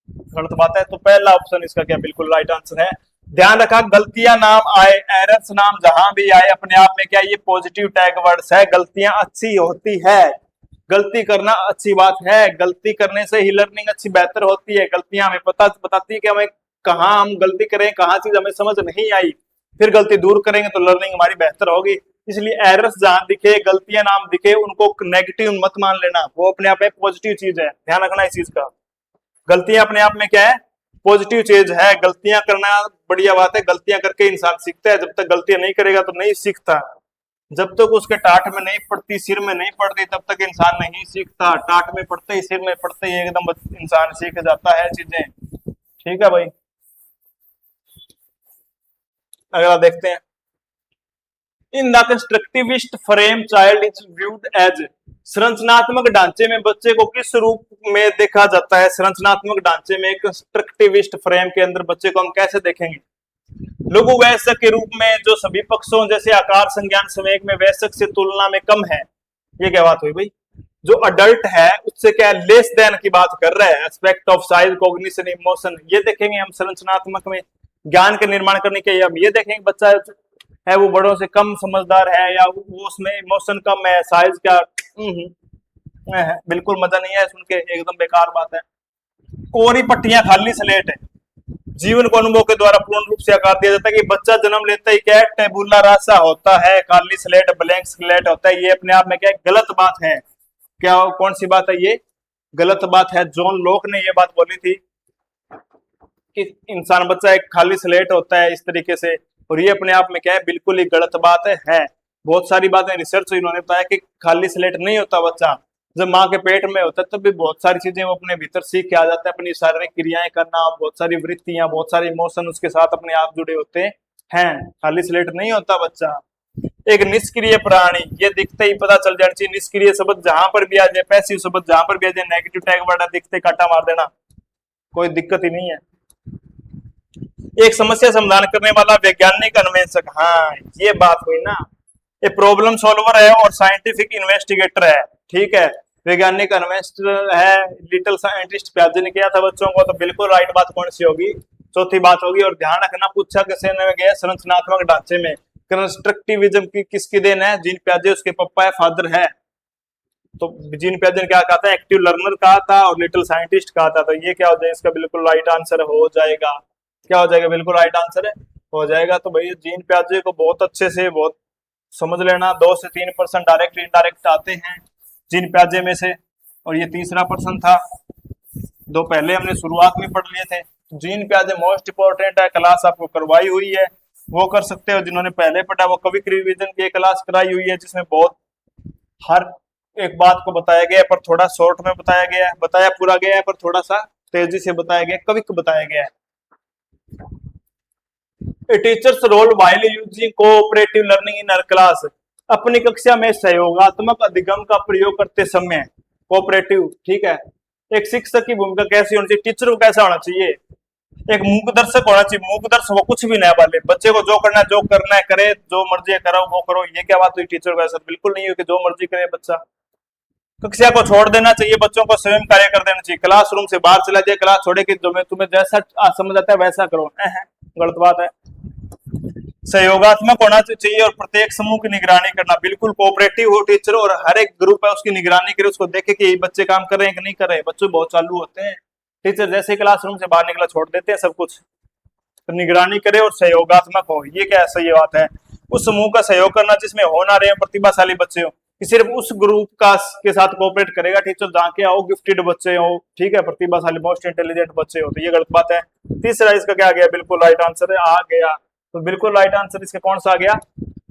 A: गलत बात है। तो पहला ऑप्शन इसका क्या बिल्कुल राइट आंसर है। ध्यान रखा, गलतियां नाम आए, एरर्स नाम जहां भी आए, अपने आप में क्या ये पॉजिटिव टैग वर्ड्स है। गलतियां अच्छी होती है, गलती करना अच्छी बात है, गलती करने से ही लर्निंग अच्छी बेहतर होती है। गलतियां हमें बताती है कि हमें कहाँ हम गलती करें, कहाँ चीज हमें समझ नहीं आई, फिर गलती दूर करेंगे तो लर्निंग हमारी बेहतर होगी। इसलिए एरर्स जहां दिखे, गलतियां नाम दिखे, उनको नेगेटिव मत मान लेना, वो अपने आप में पॉजिटिव चीज है, ध्यान रखना इस चीज का। गलतियां अपने आप में क्या है, पॉजिटिव चीज है। गलतियां करना बढ़िया बात है, गलतियां करके इंसान सीखता है। जब तक गलतियां नहीं करेगा तो नहीं सीखता, जब तक उसके टाट में नहीं पड़ती, सिर में नहीं पड़ती, तब तक इंसान नहीं सीखता। टाट में पड़ते ही, सिर में पड़ते ही एकदम इंसान सीख जाता है चीजें। ठीक है भाई, अगला देखते हैं। In the constructivist frame child is viewed as, संरचनात्मक ढांचे में बच्चे को किस रूप में देखा जाता है। संरचनात्मक ढांचे में, कंस्ट्रक्टिविस्ट फ्रेम के अंदर बच्चे को हम कैसे देखेंगे, लघु वयस्क के रूप में, जो सभी पक्षों जैसे आकार, संज्ञान, संवेग में वयस्क से तुलना में कम है। ये क्या बात हुई भाई, जो अडल्ट है उससे क्या लेस देन की बात कर रहा है। Aspect of size, cognition, emotion, ये देखेंगे हम संरचनात्मक में। ज्ञान के निर्माण करने के हम ये देखेंगे बच्चा है वो बड़ों से कम समझदार है, या वो उसमें इमोशन कम है, साइज क्या बिल्कुल मजा नहीं है सुन के, एकदम बेकार बात है। कोरी पट्टियां खाली स्लेट है, जीवन को अनुभव के द्वारा पूर्ण रूप से आकार दिया जाता है कि बच्चा जन्म लेता ही क्या टेबुला रासा होता है, खाली स्लेट, ब्लैंक स्लेट होता है। ये अपने आप में क्या गलत बात है, क्या कौन सी बात है, ये गलत बात है। जॉन लॉक ने ये बात बोली थी कि इंसान बच्चा एक खाली स्लेट होता है इस तरीके से, और ये अपने आप में क्या है बिल्कुल ही गलत बात है। बहुत सारी बातें रिसर्च इन्होंने बताया कि खाली स्लेट नहीं होता बच्चा, जब माँ के पेट में होता है तब भी बहुत सारी चीजें वो अपने भीतर सीख के आ जाता है, अपनी शारीरिक क्रियाएं करना, बहुत सारी वृत्तियां, बहुत सारे इमोशन उसके साथ अपने आप जुड़े होते हैं। खाली स्लेट नहीं होता बच्चा। एक निष्क्रिय प्राणी, ये दिखते ही पता चल जाना चाहिए। निष्क्रिय शब्द जहां पर भी आ जाए, पैसिव शब्द जहां पर भी आ जाए, नेगेटिव टैग वर्ड दिखते काटा मार देना, कोई दिक्कत ही नहीं है। एक समस्या समाधान करने वाला वैज्ञानिक अन्वेषक, हाँ ये बात हुई ना, ये प्रॉब्लम सॉल्वर है और साइंटिफिक इन्वेस्टिगेटर है। ठीक है, वैज्ञानिक अन्वेस्टर है, लिटिल साइंटिस्ट प्याजे ने किया था बच्चों को, तो बिल्कुल राइट बात कौन सी होगी, चौथी बात होगी। और ध्यान रखना, पूछा किसे में गया, संरचनात्मक ढांचे में। कंस्ट्रक्टिविज्म की किसकी देन है, जीन प्याजे उसके पप्पा है, फादर है। तो जीन प्याजे ने क्या कहा था, एक्टिव लर्नर कहा था और लिटिल साइंटिस्ट कहा था। तो ये क्या हो जाएगा, इसका बिल्कुल राइट आंसर हो जाएगा। क्या हो जाएगा, बिल्कुल राइट आंसर है हो जाएगा। तो भाई जीन प्याजे को बहुत अच्छे से बहुत समझ लेना, 2 से 3% डायरेक्ट इनडायरेक्ट आते हैं जीन प्याजे में से, और ये तीसरा पर्सन था। 2 पहले हमने शुरुआत में पढ़ लिए थे, जीन प्याजे मोस्ट इंपॉर्टेंट है, क्लास आपको करवाई हुई है वो कर सकते हो, जिन्होंने पहले पढ़ा वो क्विक रिवीजन की क्लास कराई हुई है जिसमें बहुत हर एक बात को बताया गया है पर थोड़ा शॉर्ट में बताया गया है, बताया पूरा गया है पर थोड़ा सा तेजी से बताया गया है, क्विक बताया गया है। A teacher's role while using cooperative learning in her class, अपनी कक्षा में सहयोगात्मक अधिगम का प्रयोग करते समय कोऑपरेटिव, ठीक है। एक शिक्षक की भूमिका कैसी होनी चाहिए, टीचर को कैसा होना चाहिए, एक मूक दर्शक होना चाहिए। मूक दर्शक वो कुछ भी नहीं वाले, बच्चे को जो करना है करे, जो मर्जी करो वो करो, ये क्या बात हुई। टीचर को ऐसा बिल्कुल नहीं हो कि जो मर्जी करे बच्चा। कक्षा को छोड़ देना चाहिए, बच्चों को स्वयं कार्य कर देना चाहिए। क्लासरूम से बाहर चला जाए, क्लास छोड़े कि जो मैं तुम्हें जैसा समझ आता है वैसा करो, गलत बात है। सहयोगात्मक होना चाहिए और प्रत्येक समूह की निगरानी करना, बिल्कुल कोऑपरेटिव हो टीचर और हर एक ग्रुप है उसकी निगरानी करे, उसको देखे कि बच्चे काम कर रहे हैं कि नहीं कर रहे हैं। बच्चे बहुत चालू होते हैं, टीचर जैसे ही क्लासरूम से बाहर निकला छोड़ देते हैं सब कुछ। तो निगरानी करे और सहयोगात्मक हो, ये क्या सही बात है। उस समूह का सहयोग करना जिसमें हो ना रहे प्रतिभाशाली बच्चे हो, कि सिर्फ उस ग्रुप का के साथ कोऑपरेट करेगा टीचर जहाँ के आओ गिफ्टेड बच्चे हो, ठीक है, प्रतिभाशाली मोस्ट इंटेलिजेंट बच्चे हो, तो ये गलत बात है। तीसरा इसका क्या आ गया, बिल्कुल राइट आंसर है, आ गया। तो बिल्कुल राइट आंसर इसका कौन सा आ गया,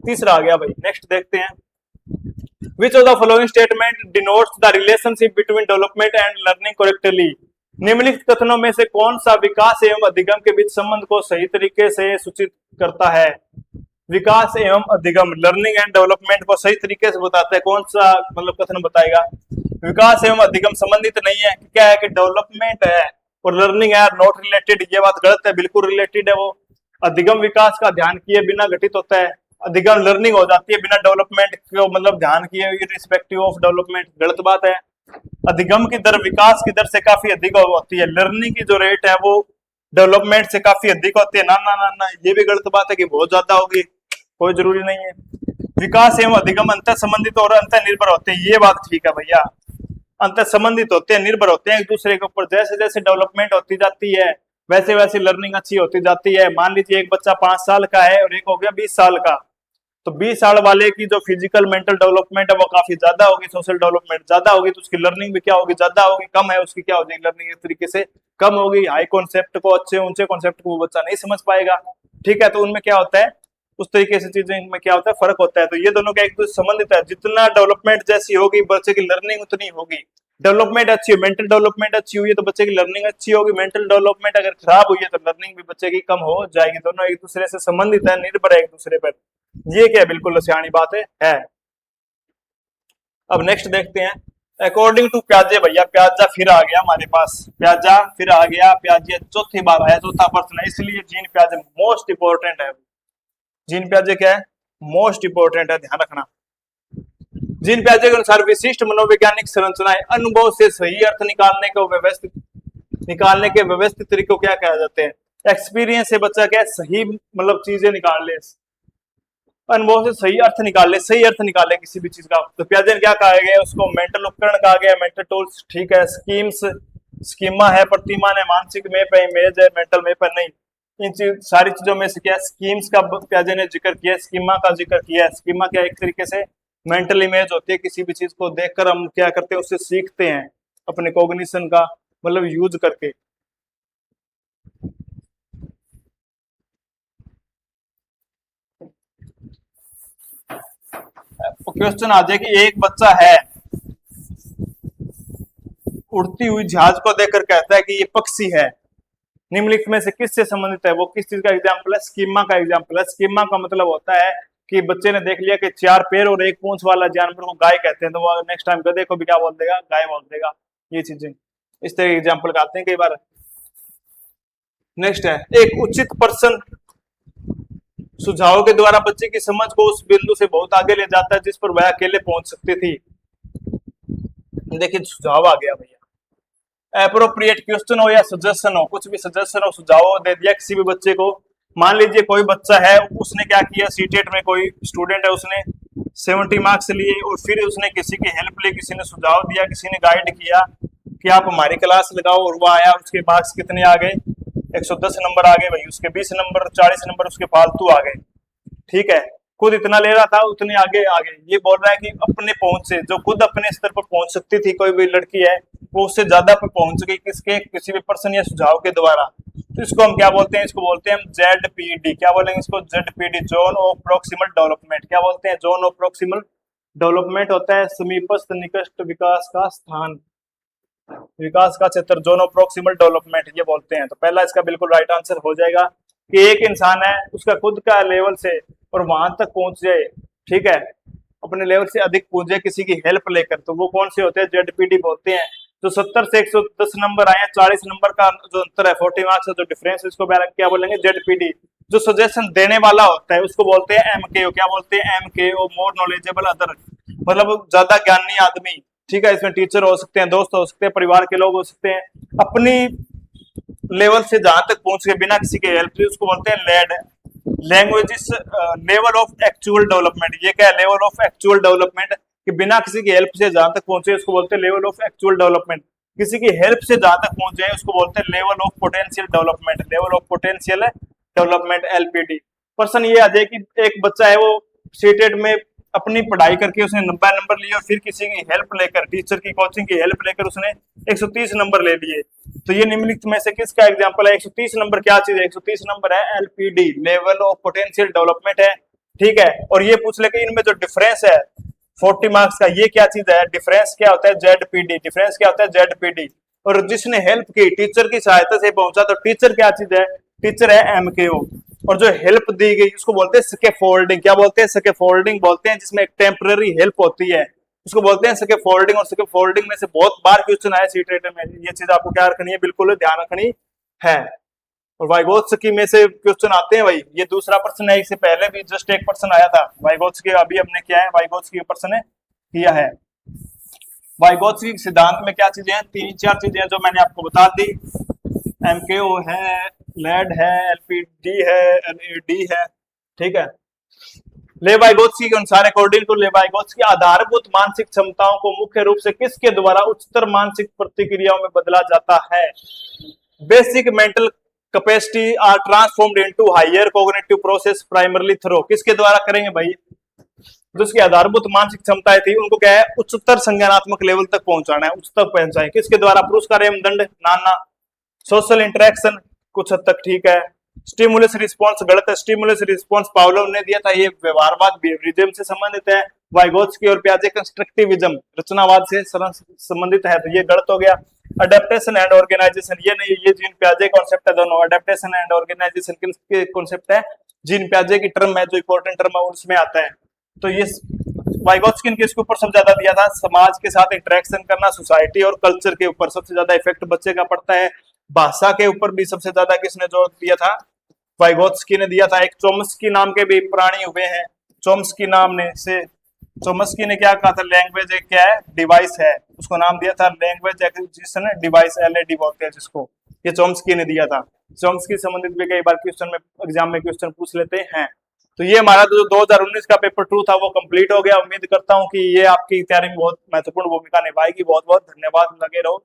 A: तीसरा आ गया भाई। नेक्स्ट देखते हैं, which of the following statement denotes the relationship between development and learning correctly, निम्नलिखित कथनों में से कौन सा विकास एवं अधिगम के बीच संबंध को सही तरीके से सूचित करता है। विकास एवं अधिगम, लर्निंग एंड डेवलपमेंट को सही तरीके से बताता है, कौन सा मतलब कथन बताएगा। विकास एवं अधिगम संबंधित नहीं है, क्या है कि डेवलपमेंट है और लर्निंग है नॉट रिलेटेड, ये बात गलत है, बिल्कुल रिलेटेड है वो। अधिगम विकास का ध्यान किए बिना घटित होता है, अधिगम लर्निंग हो जाती है बिना डेवलपमेंट को मतलब ध्यान किए रिस्पेक्टिव ऑफ डेवलपमेंट, गलत बात है। अधिगम की दर विकास की दर से काफी अधिक होती है, लर्निंग की जो रेट है वो डेवलपमेंट से काफी अधिक होती है। ना ना ना ना, ये भी गलत बात है कि बहुत ज्यादा होगी, कोई जरूरी नहीं है। विकास एवं अधिगम अंतर संबंधित और अंतर निर्भर होते हैं, ये बात ठीक है भैया, अंतर संबंधित होते हैं, निर्भर होते हैं एक दूसरे के ऊपर। जैसे जैसे डेवलपमेंट होती जाती है वैसे वैसे लर्निंग अच्छी होती जाती है। मान लीजिए एक बच्चा 5 साल का है और एक हो गया 20 साल का, तो 20 साल वाले की जो फिजिकल मेंटल डेवलपमेंट है वो काफी ज्यादा होगी, सोशल डेवलपमेंट ज्यादा होगी, तो उसकी लर्निंग भी क्या होगी, ज्यादा होगी। कम है उसकी क्या हो जाएगी लर्निंग, एक तरीके से कम होगी। हाई कॉन्सेप्ट को, अच्छे ऊंचे कॉन्सेप्ट को वो बच्चा नहीं समझ पाएगा, ठीक है। तो उनमें क्या होता है, उस तरीके से चीजें इनमें क्या होता है, फर्क होता है। तो ये दोनों का एक दूसरे संबंधित है, जितना डेवलपमेंट जैसी होगी बच्चे की लर्निंग उतनी होगी। डेवलपमेंट अच्छी हो, मेंटल डेवलपमेंट अच्छी हुई है तो बच्चे की लर्निंग अच्छी होगी। मेंटल डेवलपमेंट अगर खराब हुई है तो लर्निंग भी बच्चे की कम हो जाएगी। दोनों एक दूसरे से संबंधित है, निर्भर है एक दूसरे पर। ये क्या बिल्कुल सियानी बात है। अब नेक्स्ट देखते हैं, अकॉर्डिंग टू प्याजे, भैया प्याजा फिर आ गया हमारे पास, प्याजा फिर आ गया, प्याजे चौथी बार आया, चौथा प्रश्न है, इसलिए जीन प्याजे मोस्ट इंपोर्टेंट है। जीन प्याजे क्या है, मोस्ट इंपोर्टेंट है, ध्यान रखना। जीन प्याजे के अनुसार विशिष्ट मनोवैज्ञानिक संरचनाएं अनुभव से सही अर्थ निकालने के व्यवस्थित तरीकों क्या कहा जाते हैं। एक्सपीरियंस से बच्चा क्या सही मतलब चीजें निकाल ले, अनुभव से सही अर्थ निकाले किसी भी चीज का। तो प्याजे ने क्या कहा गया, उसको मेंटल उपकरण कहा गया, मेंटल टूल्स, ठीक है। स्कीम्स, स्कीमा है, प्रतिमान है, मानसिक मैप है, इमेज है, मेंटल मैप है, नहीं। इन सारी चीजों में से क्या स्कीम्स का प्याजे ने जिक्र किया, स्कीमा का जिक्र किया। स्कीमा क्या एक तरीके से मेंटल इमेज होती है, किसी भी चीज को देखकर हम क्या करते हैं, उससे सीखते हैं अपने कॉग्निशन का मतलब यूज करके। क्वेश्चन आ जाए कि एक बच्चा है उड़ती हुई जहाज को देखकर कहता है कि ये पक्षी है, निम्नलिखित में से किससे संबंधित है। वो किस चीज का एग्जाम्पल है, स्कीमा का एग्जाम्पल है। स्कीमा का मतलब होता है कि बच्चे ने देख लिया कि 4 पैर और 1 पूंछ वाला जानवर को गाय कहते हैं, तो वो नेक्स्ट टाइम गधे को भी क्या बोल देगा, गाय बोल देगा। ये चीजें इस तरह एग्जाम्पल आते हैं कई बार। नेक्स्ट है, एक उचित पर्सन सुझाव के द्वारा बच्चे की समझ को उस बिंदु से बहुत आगे ले जाता है जिस पर वह अकेले पहुंच सकती थी। देखिए सुझाव आ गया भैया, एप्रोप्रिएट क्वेश्चन हो या सजेशन हो, कुछ भी सजेशन हो, सुझाव दे दिया किसी भी बच्चे को। मान लीजिए कोई बच्चा है, उसने क्या किया, सीटेट में कोई स्टूडेंट है, उसने 70 मार्क्स लिए और फिर उसने किसी की हेल्प ली, किसी ने सुझाव दिया, किसी ने गाइड किया कि आप हमारी क्लास लगाओ, और वो आया, उसके मार्क्स कितने आ गए, 110 नंबर आ गए भाई, उसके 20 नंबर 40 नंबर उसके फालतू आ गए, ठीक है। खुद इतना ले रहा था उतने आगे आगे। ये बोल रहा है कि अपने पहुंच से, जो खुद अपने स्तर पर पहुंच सकती थी कोई भी लड़की है, वो उससे ज्यादा पे पहुंच गई किसके, किसी भी पर्सन या सुझाव के द्वारा। तो इसको हम क्या बोलते हैं, इसको बोलते हैं हम ZPD। क्या बोलेंगे इसको, ZPD, zone of proximal development. क्या बोलते हैं, जोन ऑफ प्रोक्सिमल डेवलपमेंट होता है समीपस्थ निकट विकास का स्थान, विकास का क्षेत्र, जोन ऑफ प्रोक्सिमल डेवलपमेंट ये बोलते हैं। तो पहला इसका बिल्कुल राइट आंसर हो जाएगा कि एक इंसान है, उसका खुद का लेवल से और वहां तक पहुंच जाए, ठीक है, अपने लेवल से अधिक पहुंच जाए किसी की हेल्प लेकर, तो वो कौन से होते हैं, ZPD बोलते हैं। तो 70 से 110 नंबर आए, 40 नंबर का जो अंतर है, 40 मार्क्स का जो डिफरेंस, इसको क्या बोलेंगे, ZPD। जो सजेशन देने वाला होता है उसको बोलते हैं MKO। क्या बोलते हैं, MKO, मोर नॉलेजेबल अदर, मतलब ज्यादा ज्ञानी आदमी, ठीक है। इसमें टीचर हो सकते हैं, दोस्त हो सकते हैं, परिवार के लोग हो सकते हैं, अपनी लेवल से जहां तक पहुंच के बिना किसी के हेल्प से, उसको बोलते हैं लेड। Languages, level of actual development, ये क्या है, लेवल ऑफ एक्चुअल डेवलपमेंट, कि बिना किसी की हेल्प से जहां तक पहुंचे उसको बोलते हैं लेवल ऑफ एक्चुअल डेवलपमेंट। किसी की हेल्प से जहां तक पहुंच जाए उसको बोलते हैं level of potential development, level of potential development, LPD। Person ये आ जाए कि एक बच्चा है, वो सीटेट में अपनी पढ़ाई करके उसने 90 नंबर लिए और फिर किसी की हेल्प लेकर, टीचर की कोचिंग की हेल्प लेकर उसने 130 नंबर ले लिए। तो ये निम्नलिखित में से किसका एग्जांपल है, 130 नंबर क्या चीज है, 130 नंबर है LPD, level of potential development है, ठीक है। और ये पूछ ले कि इनमें जो डिफरेंस है 40 मार्क्स का, ये क्या चीज है, डिफरेंस क्या होता है, ZPD। डिफरेंस क्या होता है, ZPD। और जिसने हेल्प की, टीचर की सहायता से पहुंचा, तो टीचर क्या चीज है, टीचर है MKO। और जो हेल्प दी गई उसको बोलते हैं स्कैफोल्डिंग। क्या बोलते हैं, स्कैफोल्डिंग बोलते हैं, जिसमें एक टेम्पररी हेल्प होती है, उसको बोलते हैं स्कैफोल्डिंग। और स्कैफोल्डिंग में से बहुत बार क्वेश्चन आया सीटेट में, ये चीज आपको क्या रखनी है, बिल्कुल ध्यान रखनी है। और वाइगोत्स्की में से क्वेश्चन आते हैं भाई, ये दूसरा प्रश्न है, इससे पहले भी जस्ट एक प्रश्न आया था वाइगोत्स्की, अभी हमने क्या है, वाइगोत्स्की प्रश्न किया है। वाइगोत्स्की सिद्धांत में क्या चीजें हैं, 3-4 चीजें जो मैंने आपको बता दी, MKO है, लेड है, LPD है, LAD है, ठीक है। लेवाइगोत्स्की के अनुसार, अकॉर्डिंग टू लेवाइगोत्स्की, आधारभूत मानसिक क्षमताओं को मुख्य रूप से किसके द्वारा उच्चतर मानसिक प्रतिक्रियाओं में बदला जाता है। Basic mental capacity are transformed into higher cognitive process primarily through, किसके द्वारा करेंगे भाई, जो उसकी आधारभूत मानसिक क्षमताएं थी उनको क्या है, उच्चतर संज्ञानात्मक लेवल तक पहुंचाना है, उच्चतर पहुंचाए, किसके द्वारा, पुरस्कार एवं दंड, नाना। सोशल इंटरेक्शन कुछ हद तक ठीक है। स्टिमुलस रिस्पॉन्स गलत है, स्टिमुलस रिस्पॉन्स पावलोव ने दिया था, ये व्यवहारवाद बिहेवियरिज्म से संबंधित है। वाइगोत्स्की और पियाजे कंस्ट्रक्टिविज्म रचनावाद से संबंधित है, तो ये गलत हो गया। अडेप्टेशन एंड ऑर्गेनाइजेशन, ये नहीं, ये जीन पियाजे कॉन्सेप्ट है दोनों। अडेप्टेशन एंड ऑर्गेनाइजेशन किसके कॉन्सेप्ट है, जीन पियाजे की टर्म है, जो इंपॉर्टेंट टर्म है उसमें आता है। तो ये वाइगोत्स्की ने इसके ऊपर सबसे ज्यादा दिया था, समाज के साथ इंटरेक्शन करना, सोसाइटी और कल्चर के ऊपर सबसे ज्यादा इफेक्ट बच्चे का पड़ता है। भाषा के ऊपर भी सबसे ज्यादा किसने जोर दिया था, वाइगोत्स्की ने दिया था। एक चोम्स्की नाम के भी प्राणी हुए हैं, चोम्स्की नाम ने से, चोम्स्की ने क्या कहा था, लैंग्वेज एक क्या है, डिवाइस है, उसको नाम दिया था लैंग्वेज एक्विजिशन डिवाइस, LAD बोलते हैं जिसको, ये चोम्स्की ने दिया था। चोम्स्की संबंधित भी कई बार क्वेश्चन में, एग्जाम में क्वेश्चन पूछ लेते हैं। तो ये हमारा जो 2019 का पेपर 2 था वो कंप्लीट हो गया। उम्मीद करता हूं कि ये आपकी तैयारी में बहुत महत्वपूर्ण भूमिका निभाएगी। बहुत बहुत धन्यवाद, लगे रहो।